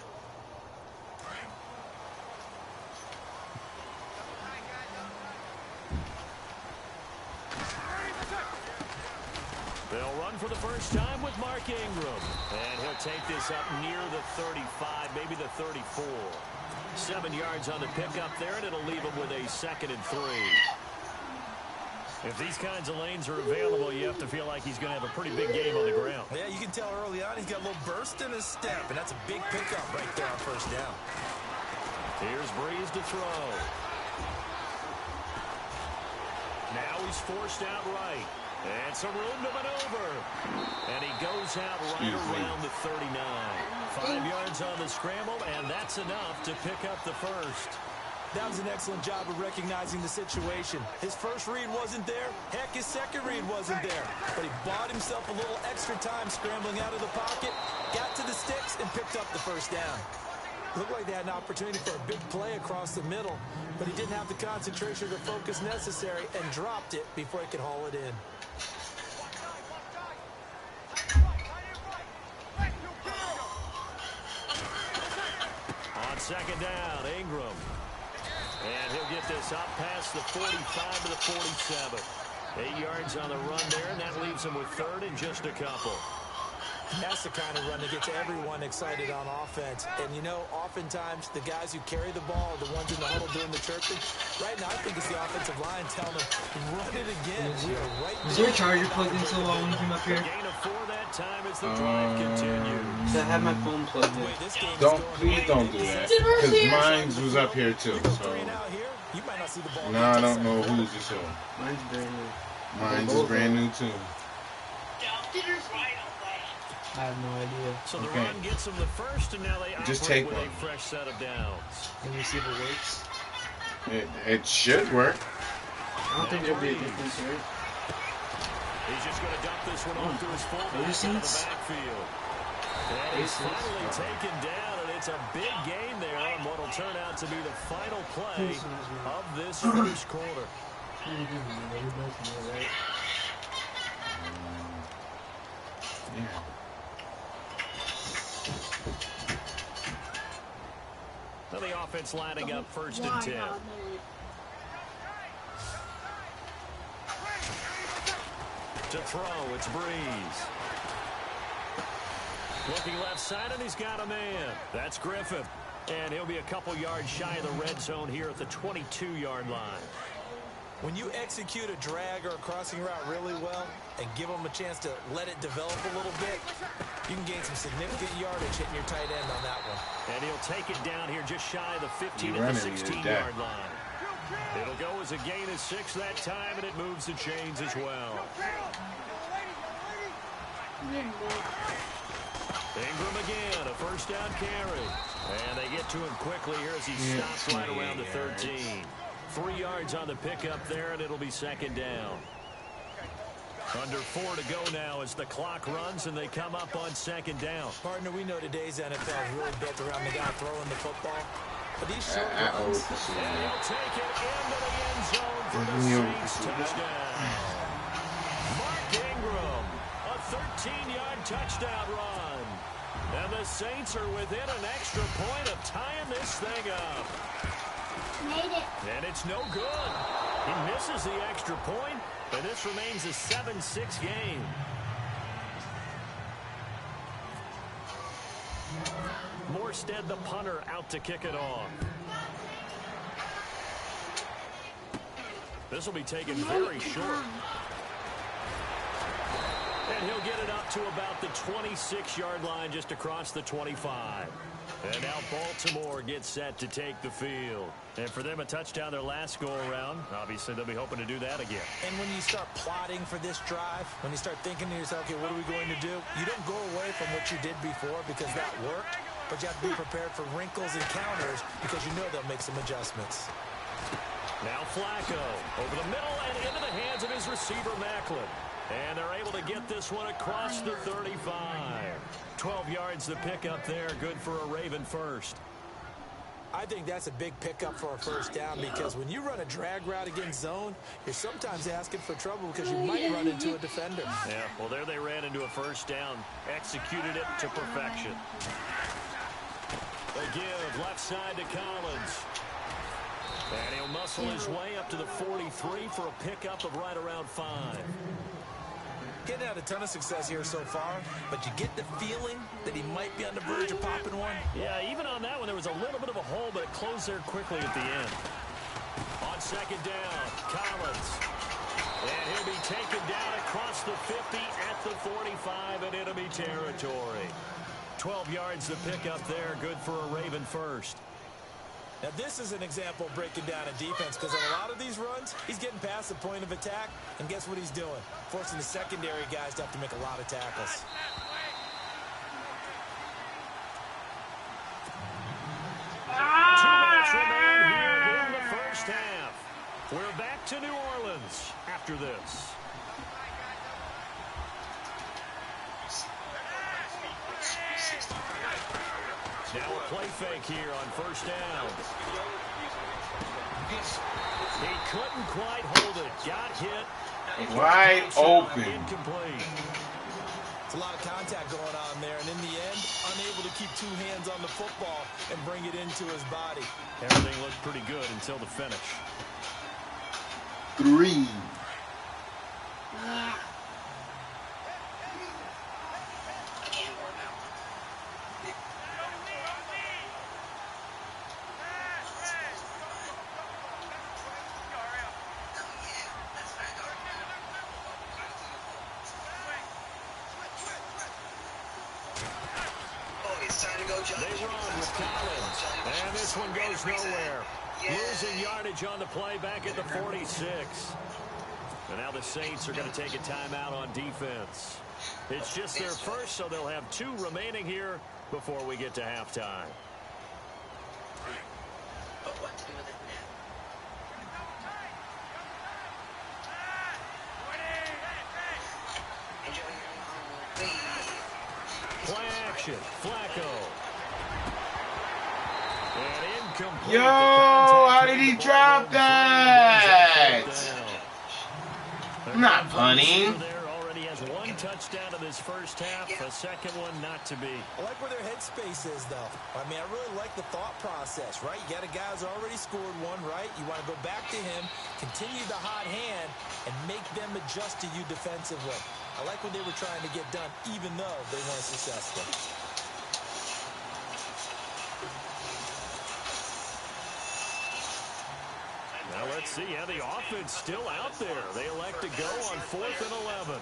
They'll run for the first time with Mark Ingram. And he'll take this up near the 35, maybe the 34. 7 yards on the pickup there, and it'll leave him with a 2nd and 3. If these kinds of lanes are available, you have to feel like he's going to have a pretty big game on the ground. Yeah, you can tell early on he's got a little burst in his step, and that's a big pickup right there on first down. Here's Breeze to throw. Now he's forced out right. And some room to maneuver. And he goes out right around the 39. 5 yards on the scramble, and that's enough to pick up the first. That was an excellent job of recognizing the situation. His first read wasn't there. Heck, his second read wasn't there. But he bought himself a little extra time scrambling out of the pocket, got to the sticks, and picked up the first down. Looked like they had an opportunity for a big play across the middle, but he didn't have the concentration or the focus necessary and dropped it before he could haul it in. On second down, Ingram. And he'll get this up past the 45 to the 47. 8 yards on the run there, and that leaves him with 3rd and just a couple. That's the kind of run that gets everyone excited on offense. And, you know, oftentimes the guys who carry the ball are the ones in the huddle doing the chirping. Right now, I think it's the offensive line telling them, run it again. We are right there. Is your charger plugged in so well when you came up here? Gain of 4 that time as the drive continues. I have my phone plugged in. Please don't do that. Because mine was up here too. So now I don't know whose is who. Mine's brand new. Mine's is brand new too. I have no idea. So the run gets them the first, and now they just operate take with one. a fresh set of downs. Let me see if it works. It should work. I don't think there'll be a difference, right? He's just going to dump this one off to his fullback in the backfield. And he's finally taken down, and it's a big gain there on what will turn out to be the final play of this first quarter. Yeah. Now the offense lining up 1st and 10. To throw, it's Breeze. Looking left side, and he's got a man. That's Griffin. And he'll be a couple yards shy of the red zone here at the 22-yard line. When you execute a drag or a crossing route really well and give them a chance to let it develop a little bit, you can gain some significant yardage hitting your tight end on that one. And he'll take it down here just shy of the 15 at the 16-yard line. It'll go as a gain of 6 that time, and it moves the chains as well. Ingram again, a first down carry. And they get to him quickly here as he stops right around the 13. 3 yards on the pickup there, and it'll be second down. Under 4 to go now as the clock runs and they come up on second down. Partner, we know today's NFL is really built around the guy throwing the football. But these short runs, and he'll take it into the end zone for the Saints touchdown. Mark Ingram, a 13-yard touchdown run. And the Saints are within an extra point of tying this thing up. Made it. And it's no good. He misses the extra point, and this remains a 7-6 game. Morstead, the punter, out to kick it off. This will be taken very short. And he'll get it up to about the 26-yard line, just across the 25. And now Baltimore gets set to take the field. And for them, a touchdown their last go-around. Obviously, they'll be hoping to do that again. And when you start plotting for this drive, when you start thinking to yourself, okay, what are we going to do? You don't go away from what you did before because that worked. But you have to be prepared for wrinkles and counters because you know they'll make some adjustments. Now Flacco over the middle and into the hands of his receiver, Macklin. And they're able to get this one across the 35. 12 yards to pick up there. Good for a Raven first. I think that's a big pickup for a first down because when you run a drag route against zone, you're sometimes asking for trouble because you might run into a defender. Yeah, well, there they ran into a first down. Executed it to perfection. They give left side to Collins. And he'll muscle his way up to the 43 for a pickup of right around 5. Getting out a ton of success here so far, but you get the feeling that he might be on the verge of popping one. Yeah, even on that one, there was a little bit of a hole, but it closed there quickly at the end. On second down, Collins. And he'll be taken down across the 50 at the 45 in enemy territory. 12 yards to pick up there. Good for a Raven first. Now, this is an example of breaking down a defense because on a lot of these runs, he's getting past the point of attack, and guess what he's doing? Forcing the secondary guys to have to make a lot of tackles. 2 minutes remain here in the first half. We're back to New Orleans after this. Now a play fake here on first down. He couldn't quite hold it. Got hit. Wide open. Incomplete. It's a lot of contact going on there, and in the end, unable to keep 2 hands on the football and bring it into his body. Everything looked pretty good until the finish. 3. Yeah. They run with Collins, and this one goes nowhere. Losing yardage on the play back at the 46. And now the Saints are going to take a timeout on defense. It's just their first, so they'll have 2 remaining here before we get to halftime. Play action, Flacco. And incomplete. Yo, how did he drop that? I'm not punting. There already has 1 touchdown in this first half. A second one not to be. I like where their headspace is, though. I mean, I really like the thought process, right? You got a guy who's already scored 1, right? You want to go back to him, continue the hot hand, and make them adjust to you defensively. I like what they were trying to get done, even though they weren't successful. Now let's see. Yeah, the offense still out there. They elect to go on 4th and 11.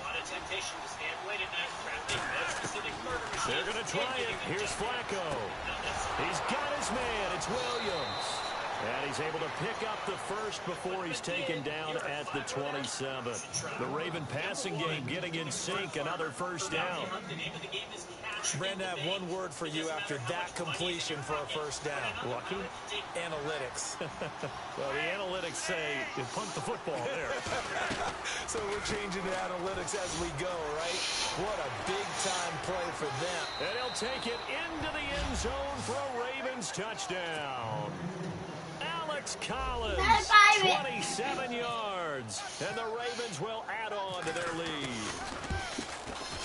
They're going to try it. Here's Flacco. He's got his man. It's Williams. And he's able to pick up the first before he's taken down at the 27. The Raven passing game getting in sync. Another first down. Brandon, I have one word for you after that completion for a first down. Lucky? Analytics. Well, the analytics say you punt the football there. So we're changing the analytics as we go, right? What a big-time play for them. And he'll take it into the end zone for a Ravens touchdown. Alex Collins, 27 yards. And the Ravens will add on to their lead.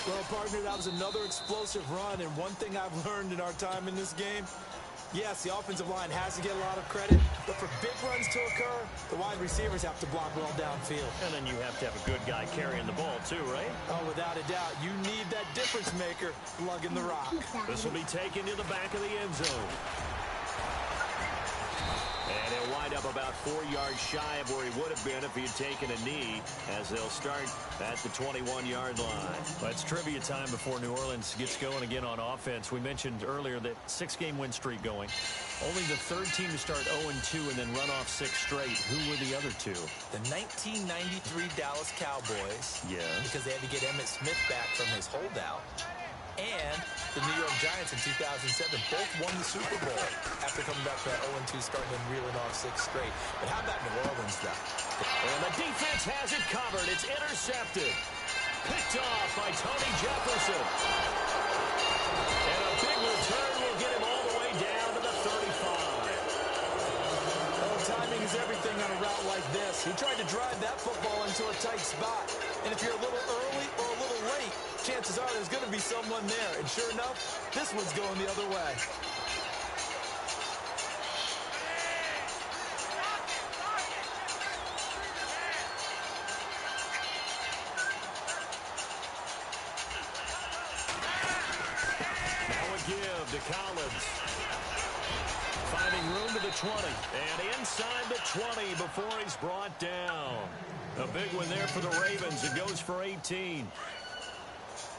Well, partner, that was another explosive run, and one thing I've learned in our time in this game, yes, the offensive line has to get a lot of credit, but for big runs to occur, the wide receivers have to block well downfield. And then you have to have a good guy carrying the ball, too, right? Oh, without a doubt. You need that difference maker lugging the rock. This will be taken to the back of the end zone. And he'll wind up about 4 yards shy of where he would have been if he had taken a knee, as they'll start at the 21-yard line. Well, it's trivia time before New Orleans gets going again on offense. We mentioned earlier that 6-game win streak going. Only the third team to start 0-2 and then run off 6 straight. Who were the other two? The 1993 Dallas Cowboys. Yeah. Because they had to get Emmitt Smith back from his holdout. And the New York Giants in 2007 both won the Super Bowl after coming back to that 0-2 start and then reeling off 6 straight. But how about New Orleans, though? And the defense has it covered. It's intercepted. Picked off by Tony Jefferson. And a big return will get him all the way down to the 35. Oh, timing is everything on a route like this. He tried to drive that football into a tight spot. And if you're a little early or a little late, chances are there's going to be someone there. And sure enough, this one's going the other way. Now a give to Collins. Finding room to the 20. And inside the 20 before he's brought down. A big one there for the Ravens. It goes for 18.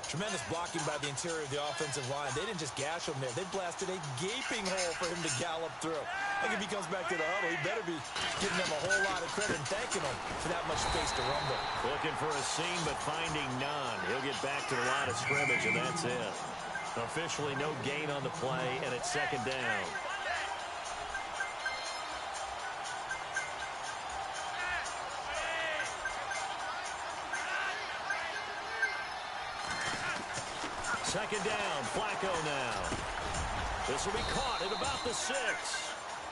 Tremendous blocking by the interior of the offensive line. They didn't just gash him there. They blasted a gaping hole for him to gallop through. I think if he comes back to the huddle, he better be giving them a whole lot of credit and thanking them for that much space to rumble. Looking for a seam, but finding none. He'll get back to the line of scrimmage, and that's it. Officially no gain on the play, and it's second down. Second down, Flacco now. This will be caught at about the 6.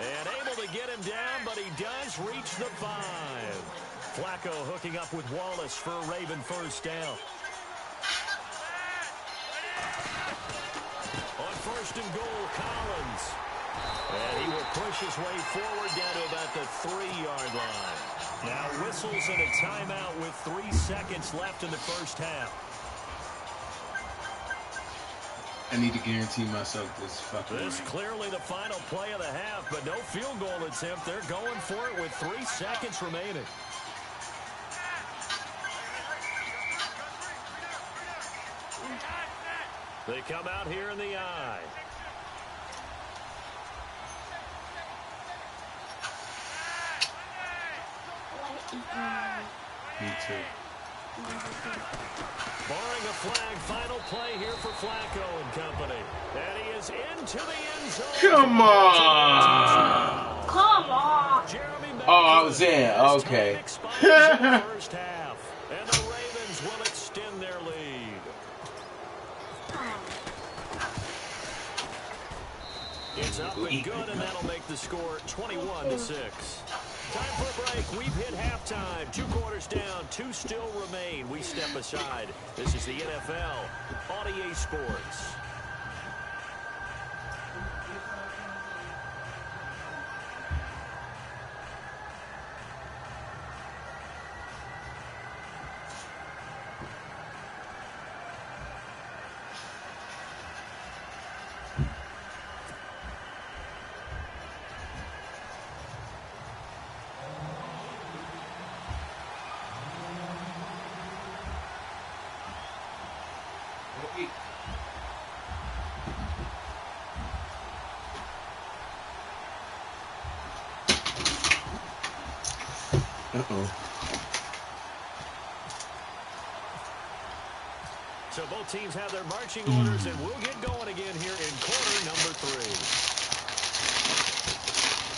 And able to get him down, but he does reach the 5. Flacco hooking up with Wallace for a Raven first down. On first and goal, Collins. And he will push his way forward down to about the 3-yard line. Now whistles and a timeout with 3 seconds left in the first half. I need to guarantee myself this fucking This win. clearly the final play of the half, but no field goal attempt. They're going for it with 3 seconds remaining. They come out here in the eye. Me too. Barring a flag, final play here for Flacco and company. And he is into the end zone. Come on! Come on! Jeremy Oh, I was in. Okay. First half, and the Ravens will extend their lead. It's up and good, and that'll make the score 21-6. Time for a break. We've hit halftime. 2 quarters down. 2 still remain. We step aside. This is the NFL on EA Sports. So both teams have their marching orders, and we'll get going again here in quarter number 3.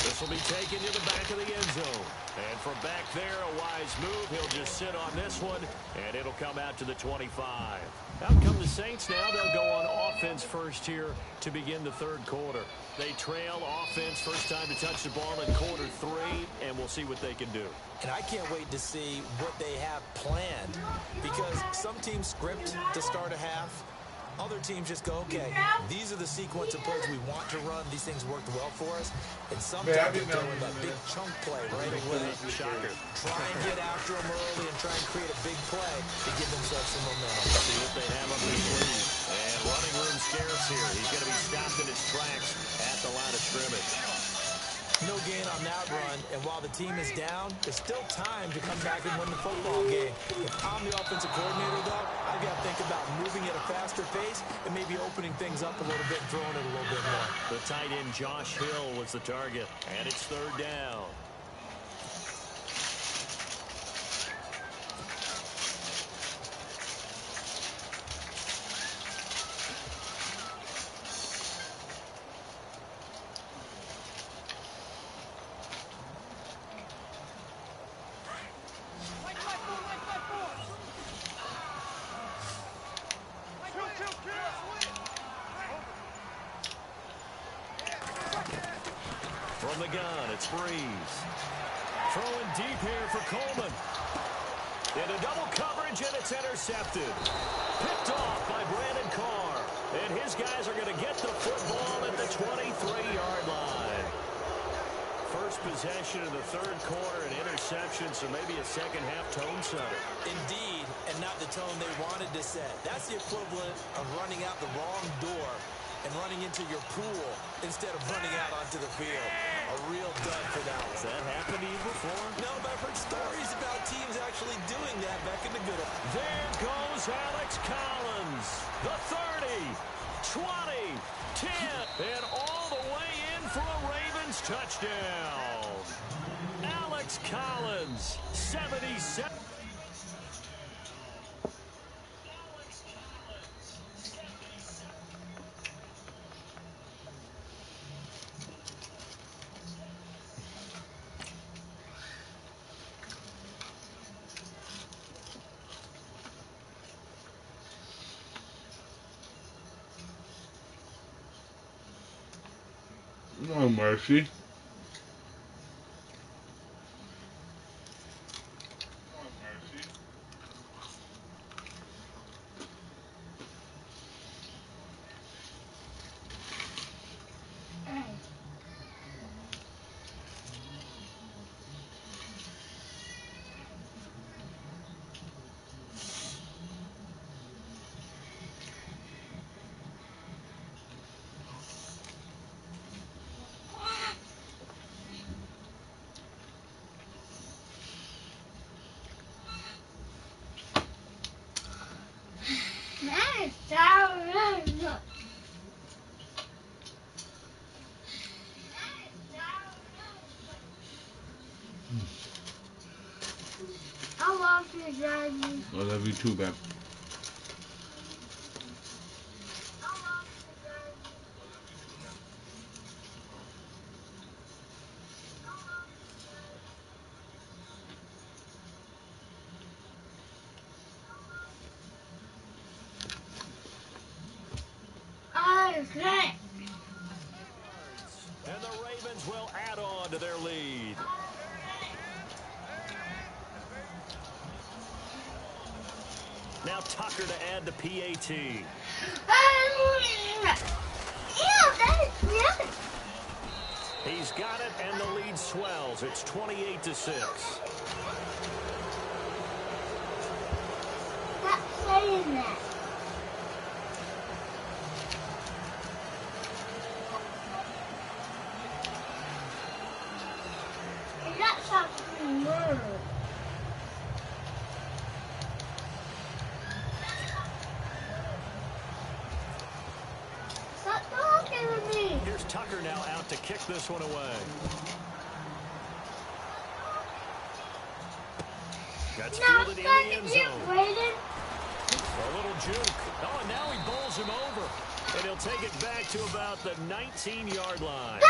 This will be taken to the back of the end zone. And from back there, a wise move. He'll just sit on this one, and it'll come out to the 25. Out come the Saints now. They'll go on offense first here to begin the third quarter. They trail offense first time to touch the ball in quarter 3, and we'll see what they can do. And I can't wait to see what they have planned, because some teams script to start a half. Other teams just go, okay, these are the sequence of plays we want to run. These things worked well for us. And sometimes they throw in that big chunk play right away. Shocker. Try and get after them early and try and create a big play to give themselves some momentum. See what they have up his sleeve. And running room scarce here. He's going to be stopped in his tracks at the line of scrimmage. No gain on that run, and while the team is down, there's still time to come back and win the football game. If I'm the offensive coordinator, though, I've got to think about moving at a faster pace and maybe opening things up a little bit and throwing it a little bit more. The tight end Josh Hill was the target, and it's third down. From the gun, it's Breeze. Throwing deep here for Coleman. Into double coverage, and it's intercepted. Picked off by Brandon Carr. And his guys are going to get the football at the 23-yard line. First possession of the third quarter, an interception, so maybe a second-half tone setter. Indeed, and not the tone they wanted to set. That's the equivalent of running out the wrong door and running into your pool instead of running out onto the field. A real dud for that one. Has that happened to you before? No, but I've heard stories about teams actually doing that back in the good old. There goes Alex Collins. The 30, 20, 10, and all the way in for a Ravens touchdown. Alex Collins, 77. No mercy. I love you, Daddy. I love you too, babe. And the Ravens will add on to their lead. Now Tucker to add the PAT. He's got it, and the lead swells. It's 28-6. Stop saying that. That's a word. Tucker now out to kick this one away. That's fielded in the end zone. A little juke. Oh, and now he bowls him over. And he'll take it back to about the 19-yard line.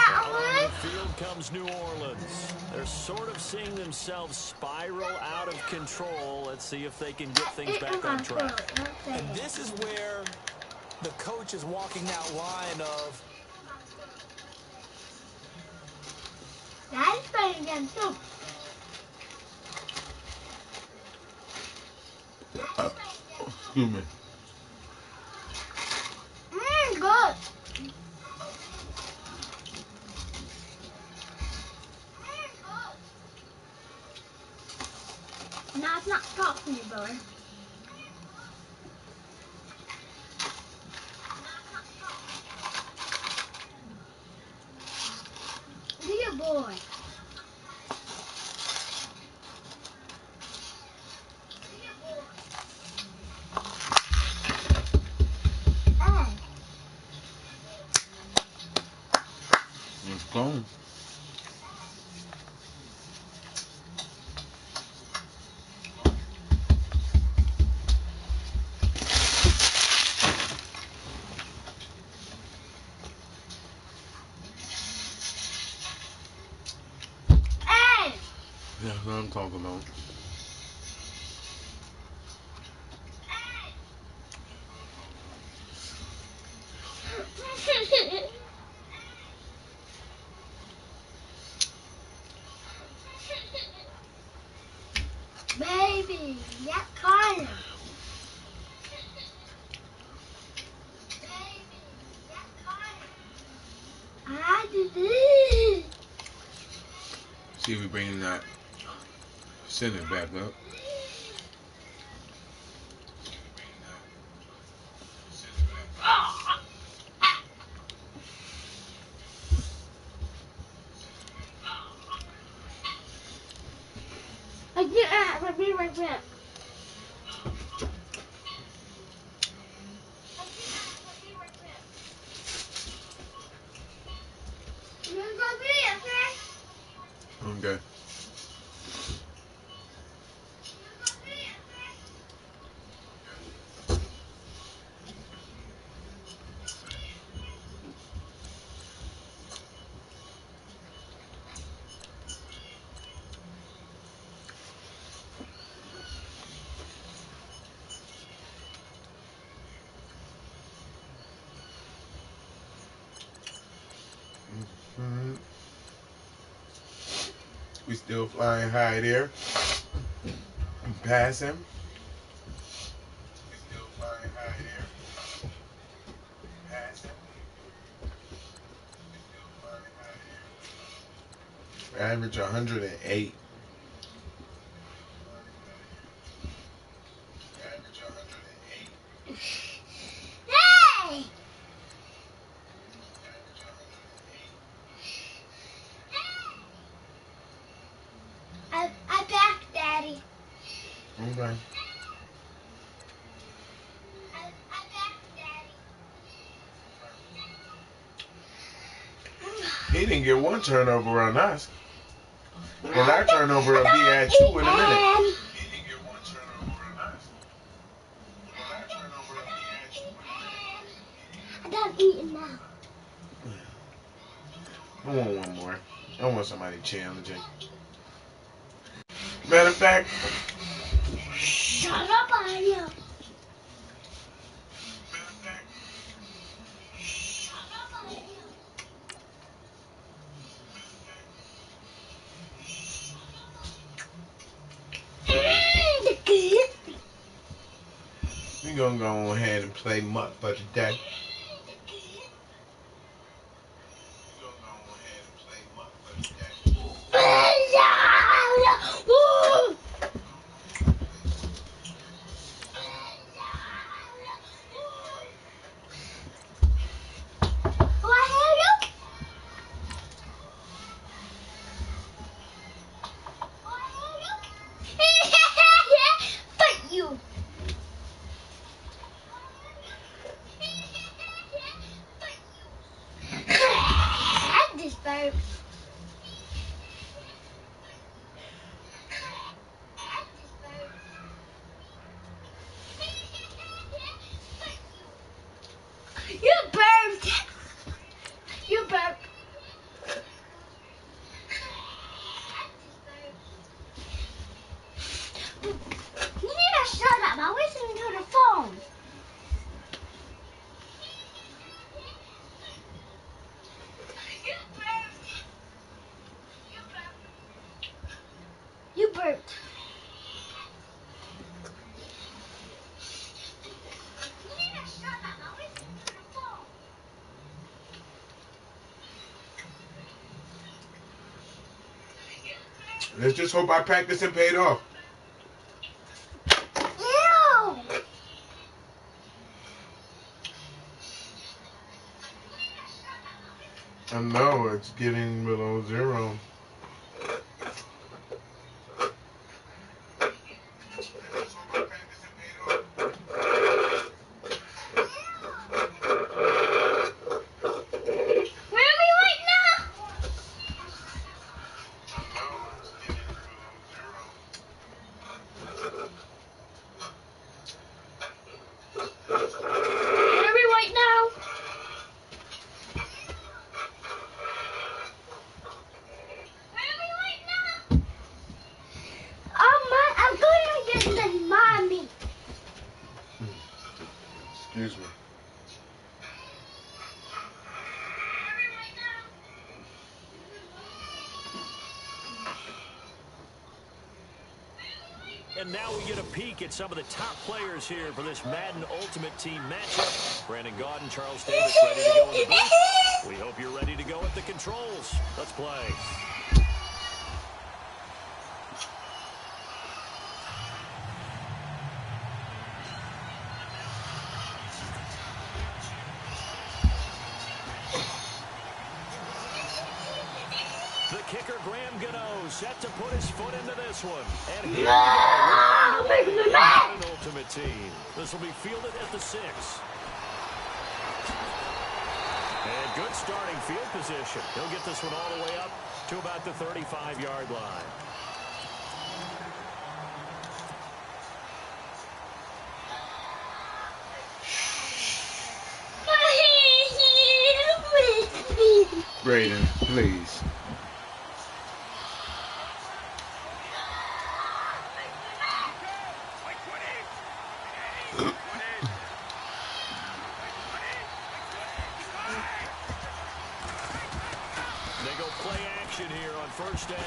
Out on the field comes New Orleans. They're sort of seeing themselves spiral out of control. Let's see if they can get things back on track. And this is where the coach is walking that line of... Dad's playing again, too. Excuse me. Good. Now it's not talking, boy. Dear boy. It's gone. That's what I'm talking about. Baby, that kind. I did it. See if we bringing that center back up. I'll be right back. You gonna go be okay? Okay. We still flying high there. Pass him. We still flying high there. Pass him. We still flying high there. Average 108. Average 108. Hey! I back, Daddy. Okay. I back, Daddy. He didn't get one turnover on us. Well, our turnover will be at you in a minute. He didn't get one turnover on us. Well, our turnover will be at you in a minute. I'm done eating now. I want one more. I want somebody challenging. Matter of fact, Shut up, Aya. we're going to go ahead and play mutt for today. But you. Let's just hope our practicing paid off. Ew! I know it's getting below 0. Excuse me. And now we get a peek at some of the top players here for this Madden Ultimate Team matchup. Brandon Gaudin, Charles Davis ready to go in the booth. We hope you're ready to go at the controls. Let's play. The kicker, Graham Gano, set to put his foot into this one. And here we go. An Ultimate Team. This will be fielded at the 6. And good starting field position. He'll get this one all the way up to about the 35-yard line. Braden, please. They go play action here on first down.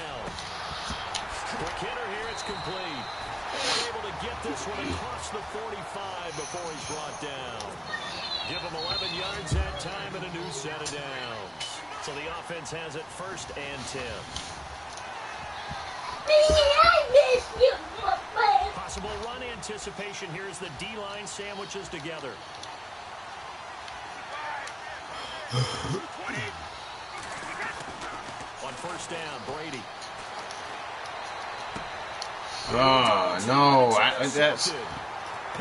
Quick hitter here, it's complete. And able to get this one across the 45 before he's brought down. Give him 11 yards that time and a new set of downs. So the offense has it first and 10. Possible run anticipation here as the D-line sandwiches together. On first down, Brady. Oh, no. That's...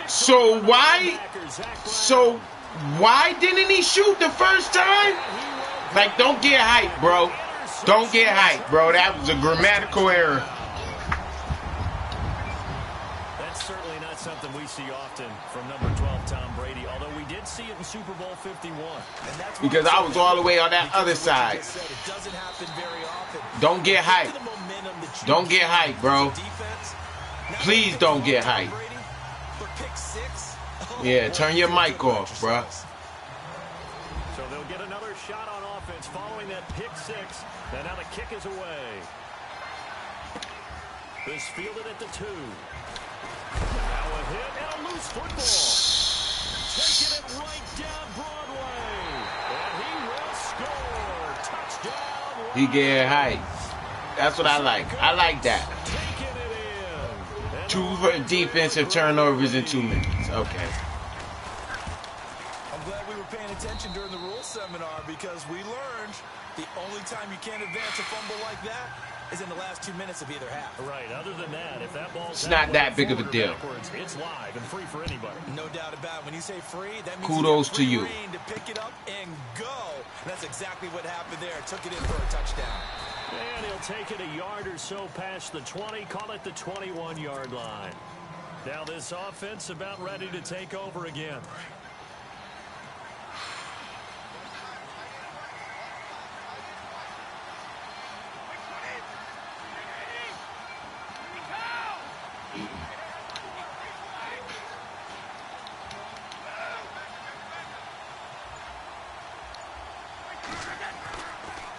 So why didn't he shoot the first time? Like, don't get hyped, bro. Don't get hyped, bro. That was a grammatical error. That's certainly not something we see often from number 12, Tom Brady, although we did see it in Super Bowl 51. And that's because I was all the way on that other side. It doesn't happen very often. Don't get hyped. Don't get hyped, bro. Please don't get hyped. Yeah, turn your mic off, bro. So they'll get another shot on offense following that pick 6. And now the kick is away. This fielded at the 2. Now a hit and a loose football. Taking it right down Broadway. And he will score. Touchdown. He get hyped. That's what I like. I like that. 2 defensive turnovers in 2 minutes. Okay. I'm glad we were paying attention during the rules seminar because we learned the only time you can't advance a fumble like that is in the last 2 minutes of either half. Right. Other than that, if that ball's it's not that big of a deal. It's live and free for anybody. No doubt about it. When you say free, that means kudos to you. To pick it up and go. And that's exactly what happened there. Took it in for a touchdown. And he'll take it a yard or so past the 20, call it the 21-yard line. Now this offense about ready to take over again.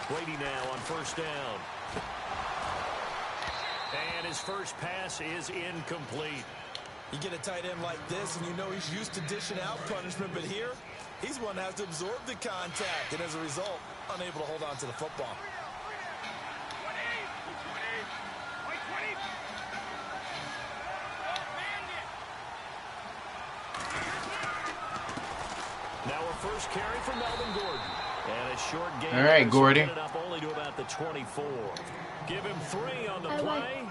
Brady now on first down. And his first pass is incomplete. You get a tight end like this, and you know he's used to dishing out punishment, but here, he's one that has to absorb the contact, and as a result, unable to hold on to the football. Now a first carry for Melvin Gordon. And a short game. All right, Gordon. Get it up only to about the 24. Give him 3 on the play.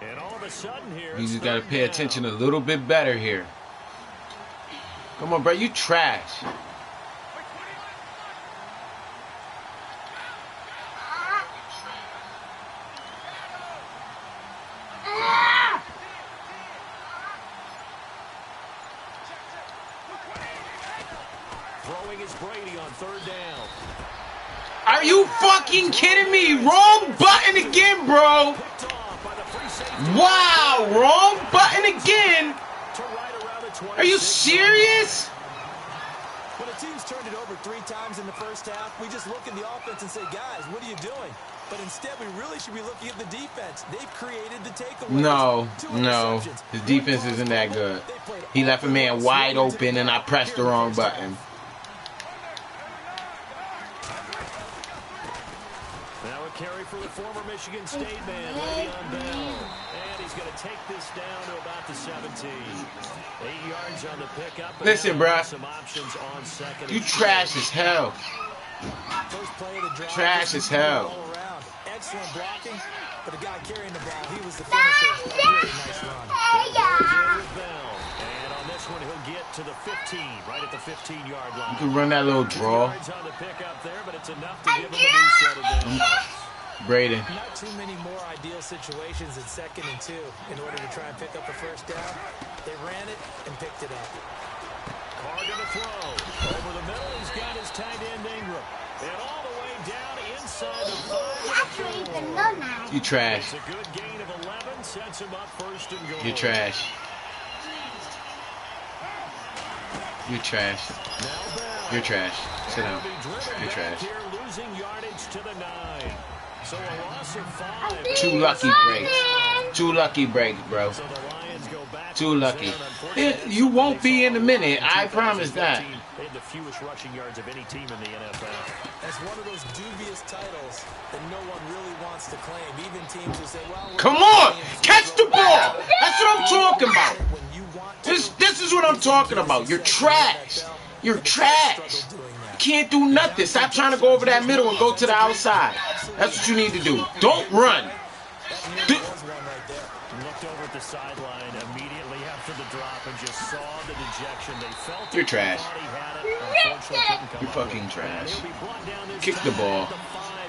And all of a sudden here, you just got to pay attention a little bit better here. Come on, bro. You trash. Throwing is Brady on 3rd down. Are you fucking kidding me? Wrong button again, bro. Wow, wrong button again. Are you serious? When the team's turned it over 3 times in the first half, we just look at the offense and say, guys, what are you doing? But instead, we really should be looking at the defense. They've created the takeaway. No. His defense isn't that good. He left a man wide open, and I pressed the wrong button. Now a carry for the former Michigan State man, Le'Veon Bell. And he's going to take this down to about the 17. 8 yards on the pickup. Listen, bruh. Some options on 2nd. You trash as hell. First play of the drive, Trash as hell. all around. Excellent blocking, but the guy carrying the ball, he was the finisher. A really nice run. With Bell. And on this one, he'll get to the 15, right at the 15-yard line. You can run that little draw. Yards on the pickup there, but it's enough to give him a new set of downs. Braden. Not too many more ideal situations in 2nd and 2 in order to try and pick up a first down. They ran it and picked it up. Carr going to throw. Over the middle, he's got his tight end Ingram. And all the way down inside the 5. You trash. It's a good gain of 11. Sets him up 1st and goal. You're trash. You're trash. You're trash. Sit down. You're trash. Here, losing yardage to the 9. So a loss of 5. 2 lucky breaks. 2 lucky breaks, bro. So the Lions go back 2 lucky. You won't be in a minute. I promise that. They have the fewest rushing yards of any team in the NFL. That's one of those dubious titles that no one really wants to claim. Even teams who say, well, Come on! Catch the ball! That's what I'm talking about. This is what I'm talking about. You're trash. You're trash. Can't do nothing. Stop trying to go over that middle and go to the outside. That's what you need to do. Don't run. Looked over at the sideline immediately after the drop and just saw the dejection. They felt You're trash. You're fucking trash. Kick the ball.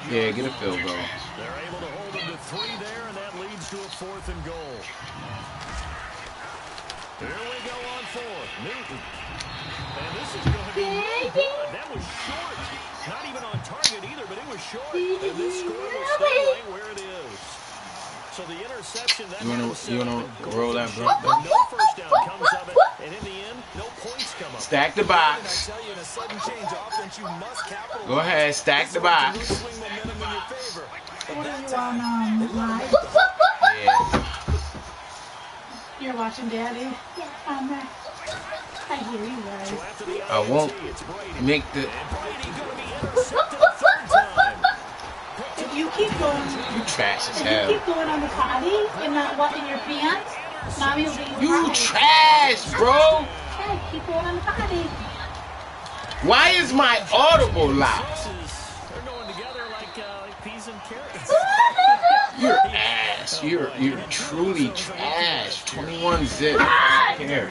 Yeah, get a field goal. They're able to hold him to 3 there, and that leads to a 4th and goal. Here we go on 4th. Newton. And this is going to be no good. That was short. Not even on target either, but it was short. And this score will stay right where it is. So the interception, that you wanna roll that, bro? no first down comes of it, and in the end, no points come up. Stack the box. I tell you, in a sudden change offense, you must capitalize. Go ahead, stack the box. Swing momentum in your favor. But What that are you time, on live? Yeah. You're watching Daddy? Yeah. I hear you guys. I won't make the. If you keep going, You trash as if hell. you keep going on the potty and not wetting your pants, Mommy will be You trash, bro. Okay, keep going on the potty. Why is my audible locked? They're going together like peas and carrots. You're ass. You're truly trash. 21 zip. I don't care.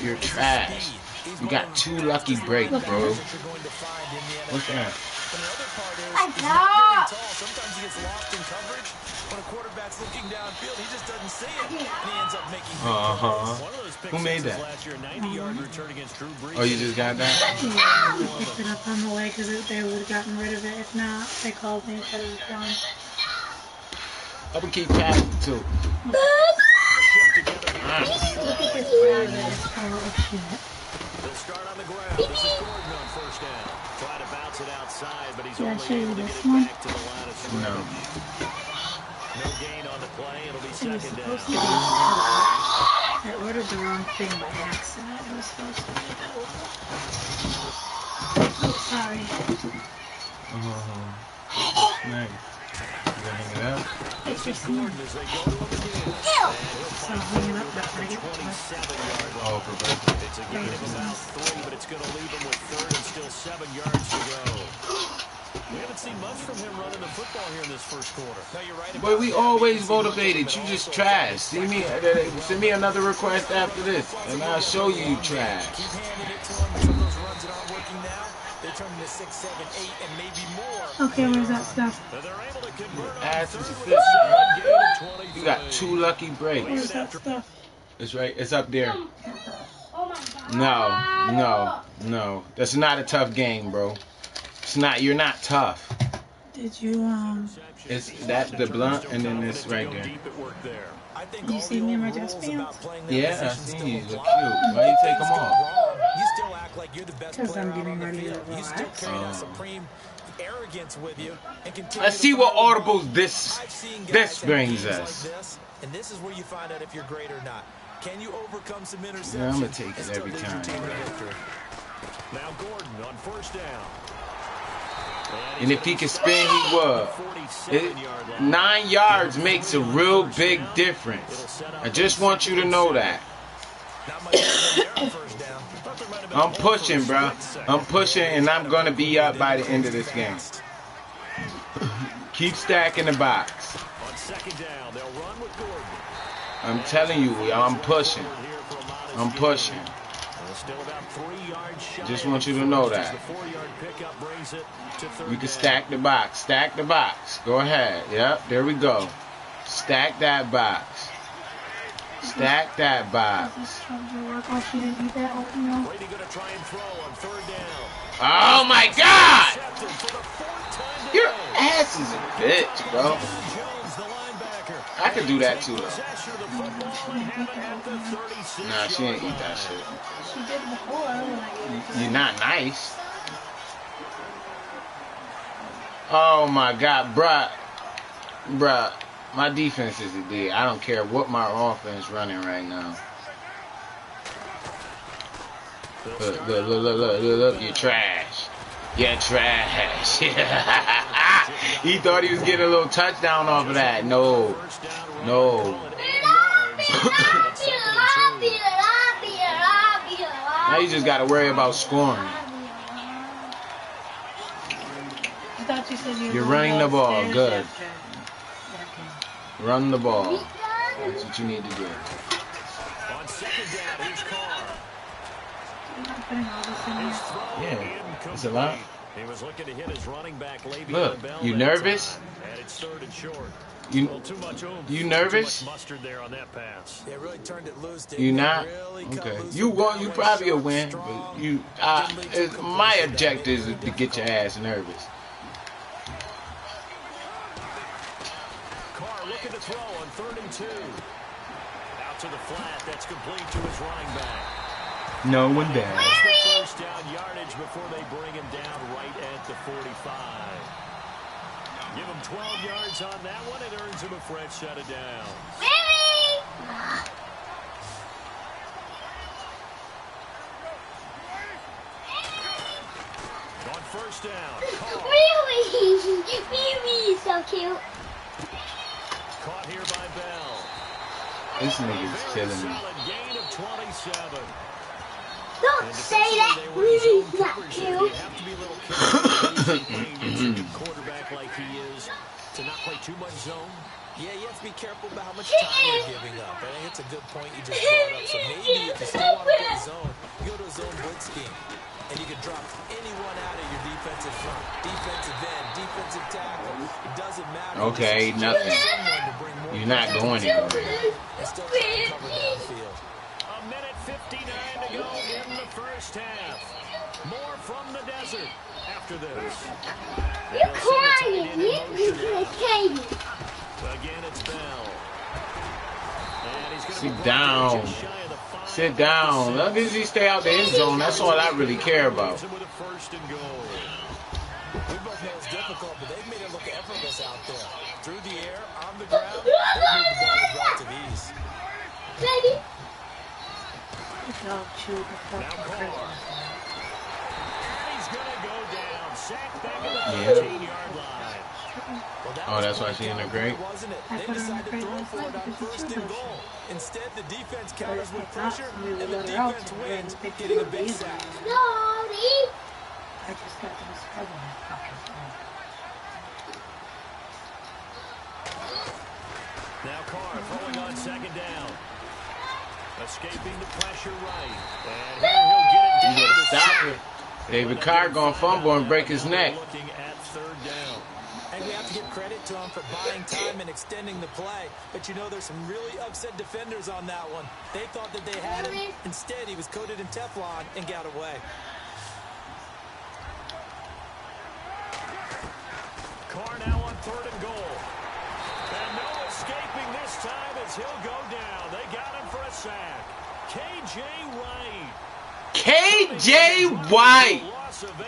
You're trash. You got 2 lucky breaks, bro. What's that? Sometimes he gets lost in coverage. When a quarterback's looking downfield, he just doesn't see it, and he ends up making. Who made that? Oh, you just got that? Yeah, I picked it up on the way because they would have gotten rid of it. If not, they called me and said it was gone. I'm gonna keep passing too. Look at this rabbit. Oh, shit. They'll start on the ground. This is Gordon on first down. Try to bounce it outside, but he's only able to get it back to the line of scrimmage. No. No gain on the play. It'll be It was second supposed to down. be. I ordered the wrong thing by accident. It was supposed to be double. Oh, sorry. Nice. You gonna hang it up? This is Gordon as they go to him again. So hanging up that I get 27-yard line. Oh, for It's a gain of about 3, but it's going to leave him with 3rd and still 7 yards to go. We haven't seen much from him running the football here in this first quarter. No, you're right. But we always motivated. You just trash. Send me another request after this, and I'll show you trash. Keep handing it to him. Some of those runs that aren't working now, they turn into 6, 7, 8, and maybe more. Okay, where's that stuff? And they're able to convert on Ass is 3rd fit. and 7, gain of 23. You got 2 lucky breaks. Where's that stuff? It's right. It's up there. Oh my God. No. That's not a tough game, bro. It's not. You're not tough. Did you It's that the blunt, and then this right there. I think You all see the me in old my dress rules pants? about playing that Yeah, I position see still you. Look apply. cute. Why you take them Things go off? wrong, you still act like you're the best 'Cause player I'm out getting on the ready to field. You still relax. carry that supreme arrogance with you and continue Let's to see what find the ball. audibles this I've seen guys this have brings games us. like this, and this is where you find out if you're great or not. Can you overcome some interceptions? Yeah, I'm gonna take and it still every lead your time. team to victory? Now Gordon on 1st down. And if he can spin, he would. 9 yards makes a real big difference. I just want you to know that. Not much different there on 1st down. I'm pushing, bro. I'm pushing, and I'm gonna be up by the end of this game. Keep stacking the box. On 2nd down, they'll run with Gordon. I'm telling you, I'm pushing. I'm pushing. Still about 3 yards shy. Just want you to know that. The 4-yard pickup brings it to 3rd You can down. stack the box. Stack the box. Go ahead. Yep, there we go. Stack that box. Stack that box. Oh, she didn't eat that oatmeal. Brady going to try and throw on 3rd down. Oh my God! Intercepted for the 4th time Your today. ass is a bitch, bro. Jones, the linebacker. I could do that too, though. Possession of the football and have it at the 36 Nah, she ain't eat that shit. She did before when I gave it to her. You're not nice. Oh my God, bruh. My defense is a D. I don't care what my offense running right now. Look, you're trash. You're trash. He thought he was getting a little touchdown off of that. No. Now you just got to worry about scoring. I thought you said you You're were running the ball. upstairs Good. yesterday. Run the ball. That's what you need to do. On 2nd down, here's Carr. I'm not putting all this in His here. throw Yeah, it's a lot. He was looking to hit his running back, Le'Veon Look, Bell. you that nervous? time. And it's 3rd and short. You Too much oomph. you nervous? Too much mustard there on that pass. They really turned it loose. didn't You they? not? Really cut Okay. loose You from won. down You way probably will short, win, strong. but you. My objective is to get your ass nervous. Carr looking to throw on 3rd and 2. Out to the flat. That's complete to his running back. No one there. First down yardage before they bring him down right at the 45. Give him 12 yards on that one. It earns him a fresh set of downs. On 1st down, Carr. Really, so cute. Caught here by Bell. This nigga's Very killing me. solid gain of 27. Don't say that. Really, not You cute. have to be a little careful when you're a quarterback like he is to not play too much zone. Yeah, you have to be careful about how much time you're giving up. I think it's a good point you just brought up. So maybe if you still want to play zone, you go to a zone blitz scheme. And you can drop anyone out of your defensive front. Defensive end, defensive tackle. It doesn't matter. Okay, nothing. You're not going anywhere. And still try to cover downfield. A minute 59 to go in the first half. More from the desert after this. You're crying. You're crying. Again, it's Bell. And he's gonna Sit be down. just shy of the 5. Sit down. As long as he stay out the end zone, that's all I really care about. With a 1st and goal. We both know it's difficult, but they've made it look effortless out there. Through the air, on the ground, they move the ball with relative ease. Baby. Dog chewed the fuck Now out of Carr. Christmas. And he's going to go down. Sacked back at the Yeah. 13-yard line. Well, that Oh, that's why she in the great? Wasn't it? I They put her in the decided to great go last for night it on because first it's and your goal. Instead, the defense counters with If not, pressure, somebody and would the let her out defense today wins, and pick getting a the big game. sack. Daddy. I just got them scrubbing that fucking phone. Now Carr throwing on second down. Escaping the pressure right. And here he'll get it You down gotta to stop second. it. David Carr gonna fumble and break his neck. Looking at third down. And we have to give credit to him for buying time and extending the play. But you know, there's some really upset defenders on that one. They thought that they had him. Instead, he was coated in Teflon and got away. Carr now on third and goal. And no escaping this time as he'll go down. They got him for a sack. K.J. White. KJ White. Loss of 8,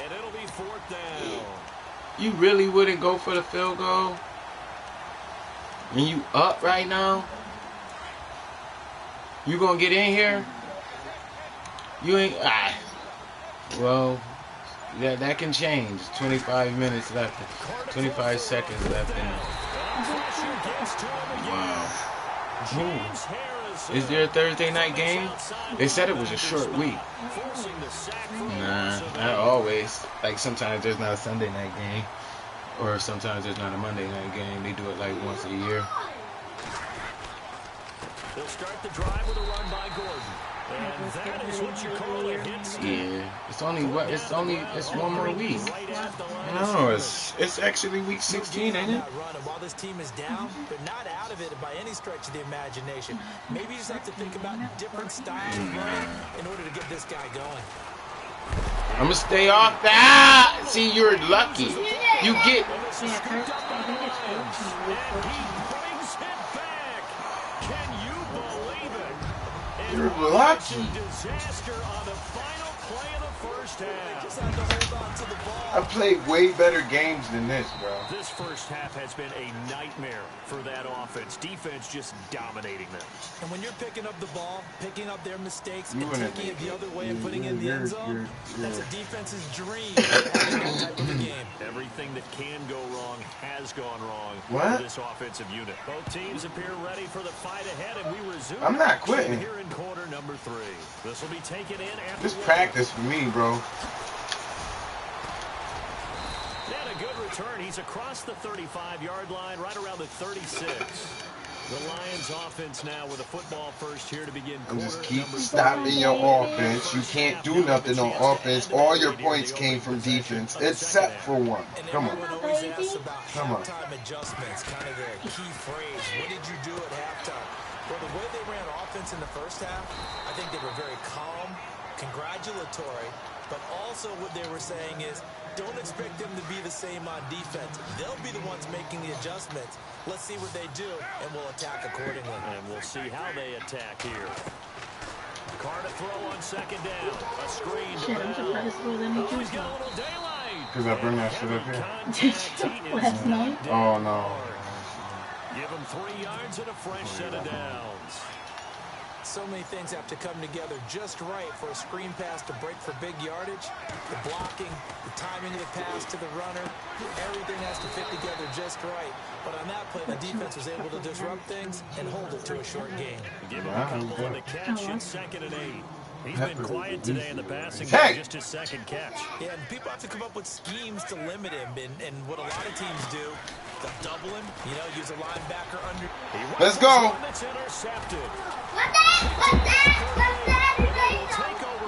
and it'll be fourth down. You really wouldn't go for the field goal? And you up right now? You gonna get in here? You ain't. Well, yeah, that can change. 25 minutes left. 25 seconds left. James Harrison. Is there a Thursday night game? They said it was a short week. Nah, not always. Like sometimes there's not a Sunday night game. Or sometimes there's not a Monday night game. They do it like once a year. They'll start the drive with a run by Gordon. And that is what you call a hit. Yeah. It's one more week. No, it's actually week 16, ain't it? While this team is down, they're not out of it by any stretch of the imagination. Maybe you just have to think about different styles of running in order to get this guy going. I'm gonna stay off that. See, you're lucky. You get. You're lucky. Disaster on the final play of the first half. Just had to hold on to the ball. I played way better games than this, bro. This first half has been a nightmare for that offense. Defense just dominating them. And when you're picking up the ball, picking up their mistakes, and taking it the other way and putting it in the end zone, that's a defense's dream having that type of a game. Everything that can go wrong has gone wrong What? for this offensive unit. Both teams appear ready for the fight ahead, and we resume. I'm not quitting. Here in quarter number 3. This will be taken in after This practice for me, bro. And a good return. He's across the 35-yard line, right around the 36. The Lions offense now with a football first here to begin And quarter just keep number stopping 3. your offense. You can't do nothing on offense. All your points came from defense, except for one. Come on. Everyone always asks about Come on. halftime adjustments, kind of the key phrase. What did you do at halftime? Well, the way they ran offense in the first half, I think they were very calm, congratulatory, but also what they were saying is, don't expect them to be the same on defense. They'll be the ones making the adjustments. Let's see what they do, and we'll attack accordingly. And we'll see how they attack here. Carr to throw on second down. A screen. Shit, I'm surprised there was any He's juice got a left. little daylight. Because I bring that shit up here. Last night? Oh, no. Give him 3 yards and a fresh set of downs. So many things have to come together just right for a screen pass to break for big yardage. The blocking, the timing of the pass to the runner, everything has to fit together just right. But on that play, the defense was able to disrupt things and hold it to a short gain. Give him a couple on the catch in 2nd and 8. He's been quiet today in the passing game, just his second catch. Yeah, and people have to come up with schemes to limit him. And what a lot of teams do, they'll double him, use a linebacker under. Let's go. That's intercepted.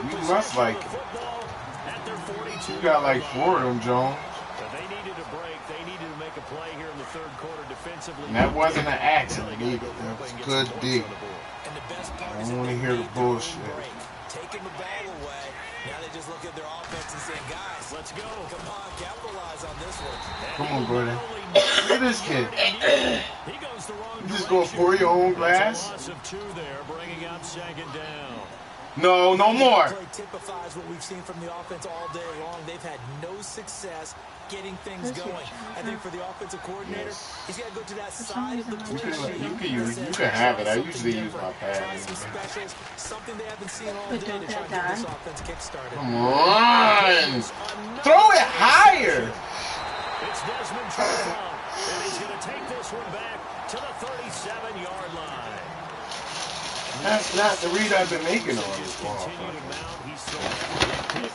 You must like it. At their 42. You got like 4 of them, Jones. But they needed a break. They needed to make a play here in the third quarter defensively. And that wasn't an accident either. That was good D. And the best part I is don't want to hear the bullshit. taking the ball away. Now they just look at their offense and saying, guys, let's go. Come on, capitalize on this one. Come on, brother. Look at this kid. He goes the wrong You just gonna pour your own glass? Loss of 2 there, bringing up second down. No, no more. Play typifies what we've seen from the offense all day long. They've had no success getting things going. I think for the offensive coordinator, he's got to go to that side of the play sheet. You can have it. I usually use my Try pad. some specials, something they haven't seen all day to try to get this offense kick-started. Come on. Throw it higher. It's Desmond Trufant. one back to the 37-yard line. That's not the read I've been making on this ball. He's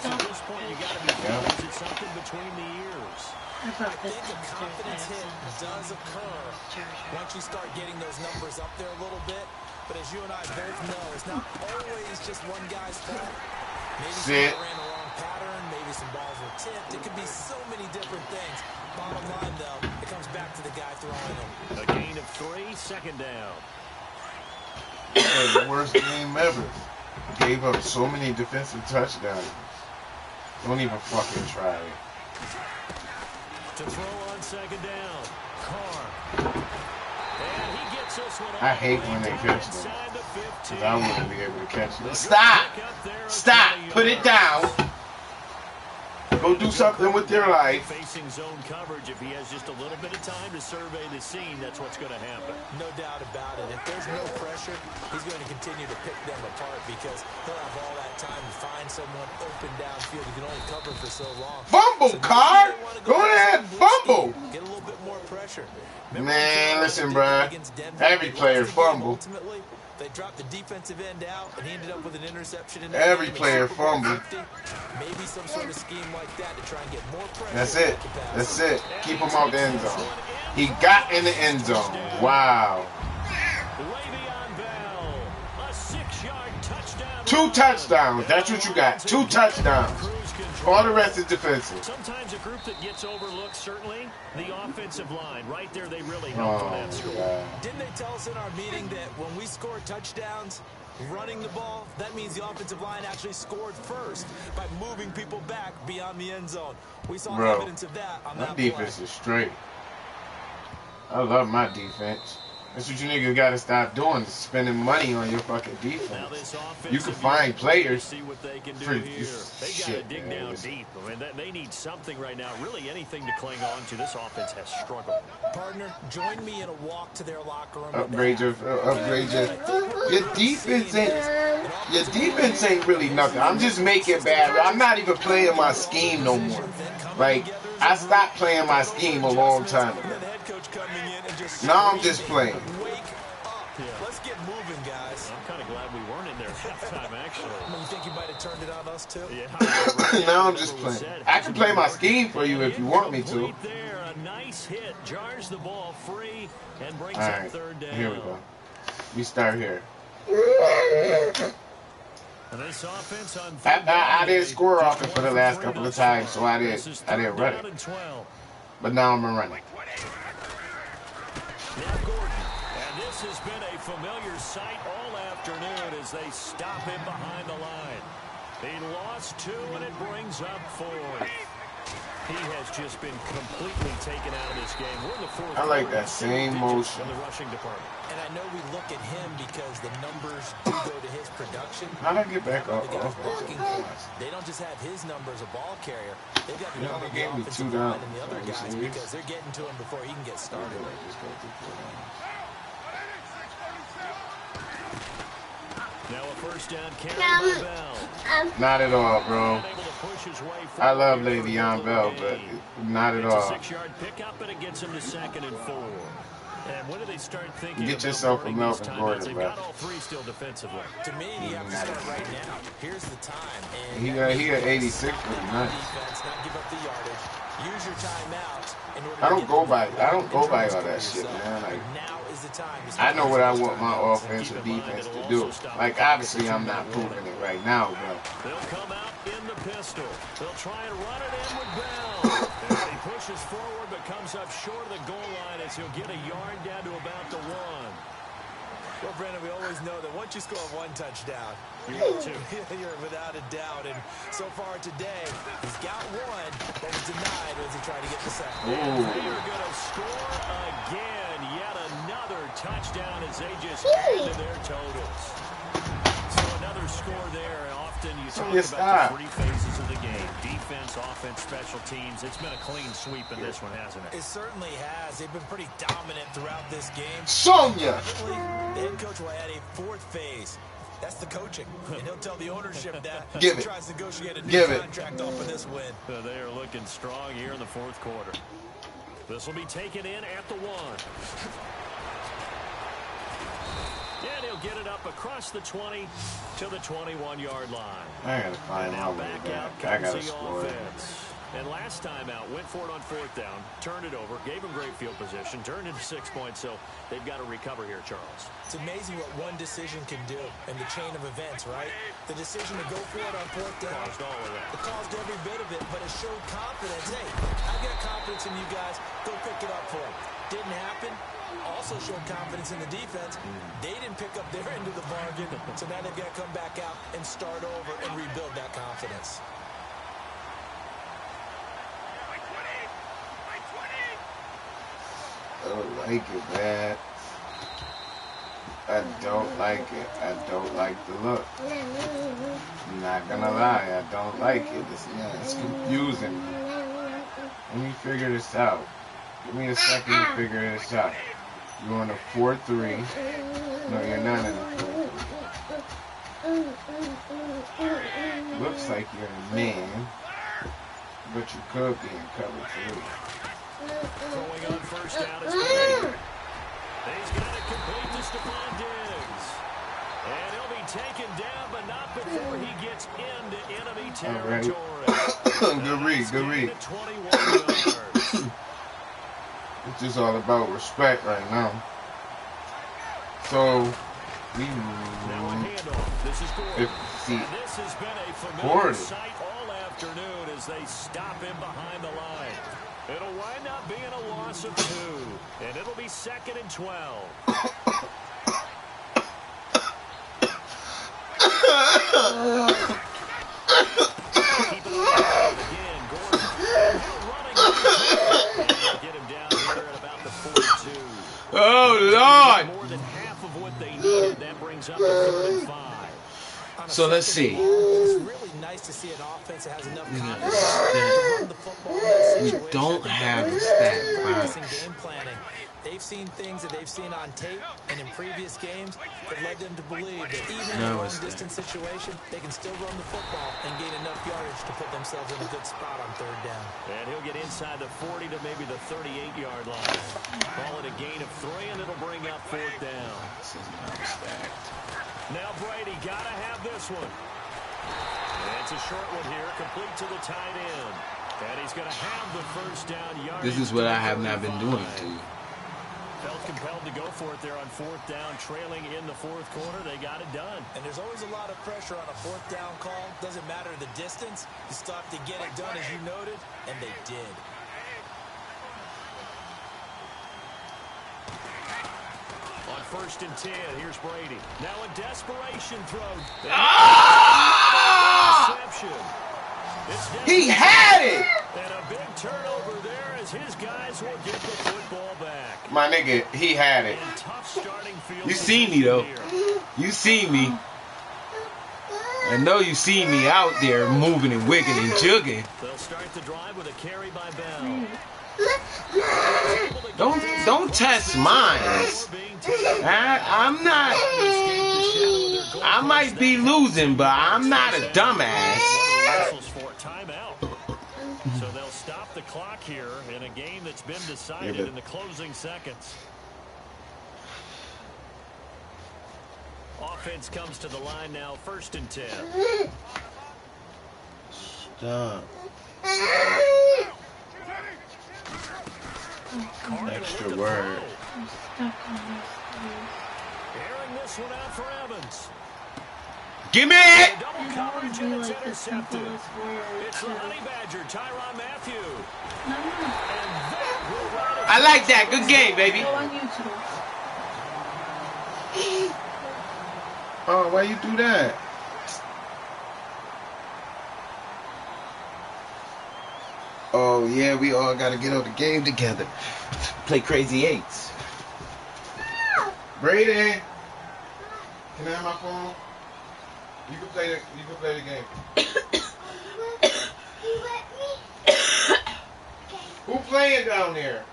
at this point, you got to be is it something between the ears? I think a confidence hit does occur once you start getting those numbers up there a little bit. But as you and I both know, it's not always just one guy's fault. Maybe someone ran the wrong pattern, maybe some balls were tipped. It could be so many different things. Bottom line, though, it comes back to the guy throwing them. A gain of 3, second down. The worst game ever. Gave up so many defensive touchdowns. Don't even fucking try it. To throw on second down. Carr. And he gets this one. I hate when they catch them. Because I wouldn't be able to catch them. Stop! Stop! Put it down! Go do something with your life. Facing zone coverage, if he has just a little bit of time to survey the scene, that's what's going to happen. No doubt about it. If there's no pressure, he's going to continue to pick them apart because he'll have all that time to find someone open downfield. He can only cover for so long. Fumble, Carr! Go ahead, fumble! Get a little bit more pressure. Man, listen, bruh. Every player fumble. Ultimately, they dropped the defensive end out, and he ended up with an interception. In Every player fumble. Maybe some sort of scheme like that to try and get more pressure. That's it. That's it. Keep him out the end zone. He got in the end zone. Wow. 2 touchdowns. That's what you got. 2 touchdowns. All the rest is defensive. Sometimes a group that gets overlooked, certainly, the offensive line. Right there, they really helped on that score. Didn't they tell us in our meeting that when we score touchdowns, running the ball, that means the offensive line actually scored first by moving people back beyond the end zone. We saw evidence of that on that play. My defense is straight. I love my defense. That's what you niggas gotta stop doing, is spending money on your fucking defense. You can find players for shit, dig down deep. I mean, they need something right now, really anything to cling on to. This offense has struggled. Partner, join me in a walk to their locker room. Upgrade your defense ain't really nothing. I'm just making bad. I'm not even playing my scheme no more. Like, I stopped playing my scheme a long time ago. Now I'm just playing. Wake up. Let's get moving, guys. I'm kind of glad we weren't in there halftime, actually. You think you might have turned it on us, too? Yeah. Now I'm just playing. I can play my scheme for you if you want me to. There, a nice hit. Jars the ball free and brings All up right, third down. here we go. We start here. And this offense on I didn't score off it for the last couple of times, so I didn't run it. But now I'm gonna run it. Now Gordon, and this has been a familiar sight all afternoon as they stop him behind the line. He lost 2, and it brings up 4. He has just been completely taken out of this game. We're in the 4th. I like that same motion. In the rushing department. And I know we look at him because the numbers do go to his production. How'd I get back off? They don't just have his numbers a ball carrier. They've got the they gave me 2 line down. and the other guys because they're getting to him before he can get started. Now a first down carry by Bell. Not at all, bro. I love Le'Veon Bell, but not at all. It's a 6-yard pickup, and it gets him to 2nd and 4. And when do they start thinking Get yourself a Melvin Gordon, they've bro. got all 3 still defensively. To me, you have to start right now. Here's the time. And He got 86 pretty nice. Defense, not give up the yardage. Use your timeouts in order I don't go by all that shit, man. Like, now is the time. I know what I want my offense or defense to do. Like, obviously, I'm not proving it right now, but They'll come out in the pistol. They'll try and run it in with Bell. And he pushes forward but comes up short of the goal line as he'll get a yard down to about the 1. Well, Brandon, we always know that once you score 1 touchdown, you're without a doubt. And so far today, he's got 1, but was denied as he tried to get the 2nd. And they are going to score again. Yet another touchdown as they just add to their totals. So another score there. Often you talk about the 3 phases of the game. Defense, offense, special teams. It's been a clean sweep in this one, hasn't it? It certainly has. They've been pretty dominant throughout this game. Sonya! The head coach will add a 4th phase. That's the coaching. And he'll tell the ownership that Give he it. tries to negotiate a new Give it. contract off of this win. They are looking strong here in the 4th quarter. This will be taken in at the 1. And he'll get it up across the 20 to the 21-yard line. I gotta find my way back. I gotta score. And last time out, went for it on 4th down, turned it over, gave him great field position, turned into 6 points, so they've got to recover here, Charles. It's amazing what one decision can do in the chain of events, right? The decision to go for it on 4th down. Caused all of that. It caused every bit of it, but it showed confidence. Hey, I've got confidence in you guys. Go pick it up for them. Didn't happen. Also showed confidence in the defense. They didn't pick up their end of the bargain, so now they've got to come back out and start over and rebuild that confidence. I don't like it, man. I don't like it. I don't like the look. I'm not gonna lie, I don't like it. It's confusing. Let me figure this out. Give me a second to figure this out. You're on a 4-3. No, you're not in a 4-3. Looks like you're a man, but you could be in cover 3. Going on 1st down, it's Brady. He's got it complete to Stephon Diggs. And he'll be taken down, but not before he gets into enemy territory. Good read, good read. 21 yards. It's just all about respect right now. So, we now a handoff. This is Gordon. This has been a familiar sight all afternoon as they stop him behind the line. It'll wind up being a loss of 2, and it'll be 2nd and 12. Keep it on again, Gordon. Running. Get him down here at about the 42. Oh, Lord. More than half of what they needed. That brings up the 3rd and 5. So let's see. It's really nice to see an offense that has enough confidence to run the football in that situation. We don't have a stat. Game planning. They've seen things that they've seen on tape and in previous games that led them to believe that even in a long-distance situation, they can still run the football and gain enough yardage to put themselves in a good spot on 3rd down. And he'll get inside the 40 to maybe the 38-yard line. Call it a gain of 3, and it'll bring up 4th down. This is not stacked. Now Brady got to have this one. And it's a short one here, complete to the tight end. And he's going to have the 1st down yard. This is what I have not been doing to you. Felt compelled to go for it there on 4th down, trailing in the 4th quarter. They got it done. And there's always a lot of pressure on a 4th down call. Doesn't matter the distance. You still have to get it done, as you noted, and they did. On 1st and 10, here's Brady. Now a desperation throw. He had it! And a big turnover there as his guys will get the football back. My nigga, he had it. You see me, though. You see me. I know you see me out there moving and wigging and jugging. They'll start the drive with a carry by Bell. Don't test mine. I'm not. I might be losing, but I'm not a dumbass. So they'll stop the clock here in a game that's been decided in the closing seconds. Offense comes to the line now, 1st and 10. Stop. Extra word. Airing this one out for Evans. Give me it! Double coverage and it's intercepted. It's the Honey Badger, Tyrann Mathieu. I like that. Good game, baby. Oh, why you do that? Oh, yeah, we all got to get on the game together. Play Crazy Eights. Brady, can I have my phone? You can play the game. Who playing down there?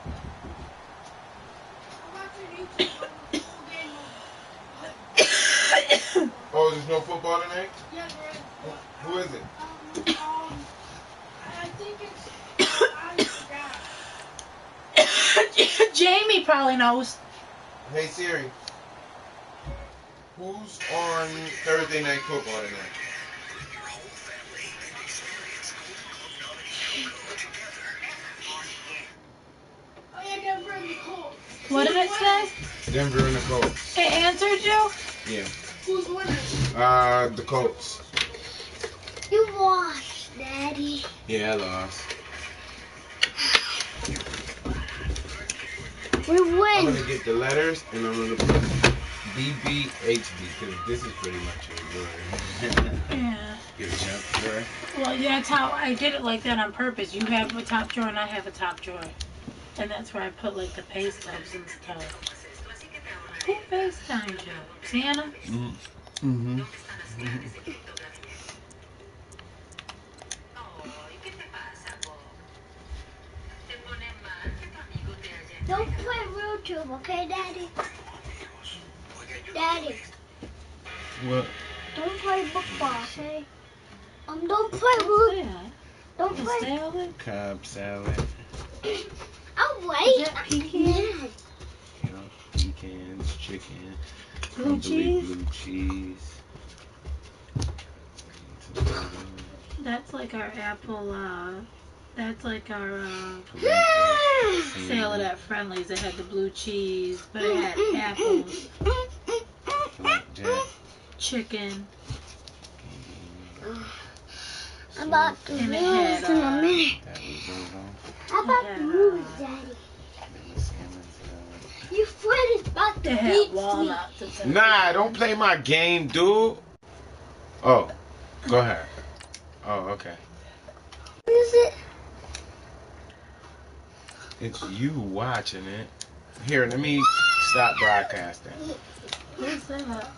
Oh, there's no football tonight? Yeah, Who is it? I think it's I forgot. Amy probably knows. Hey Siri, who's on Thursday Night Football tonight? What did it say? Denver and the Colts. It answered you? Yeah. Who's winning? The Colts. You lost, Daddy. Yeah, I lost. We I'm win. gonna get the letters and I'm gonna put BBHD because this is pretty much your word. Yeah. Get a jump drawer. Well, yeah, that's how I did it like that on purpose. You have a top drawer and I have a top drawer. And that's where I put like the paste stubs and stuff. Who FaceTimed you? Santa? Mm-hmm. Don't play YouTube, okay, Daddy? Daddy, What? don't play football, okay? Don't play What's root. that? Don't A play. salad? Cobb salad. I'll Is wait. that pecan? Pecans, chicken, Blue crumbly cheese? blue cheese. That's like our apple, that's like our salad at Friendly's. It had the blue cheese, but it had apples, Blackjack. chicken, I'm about to and it lose had, in a minute. That risotto. I'm about to lose, Daddy. Your friend is about to it beat had me. walnuts. It said- Nah, don't play my game, dude. Oh, go ahead. Oh, okay. What is it? It's you watching it. Here, let me stop broadcasting. What's that?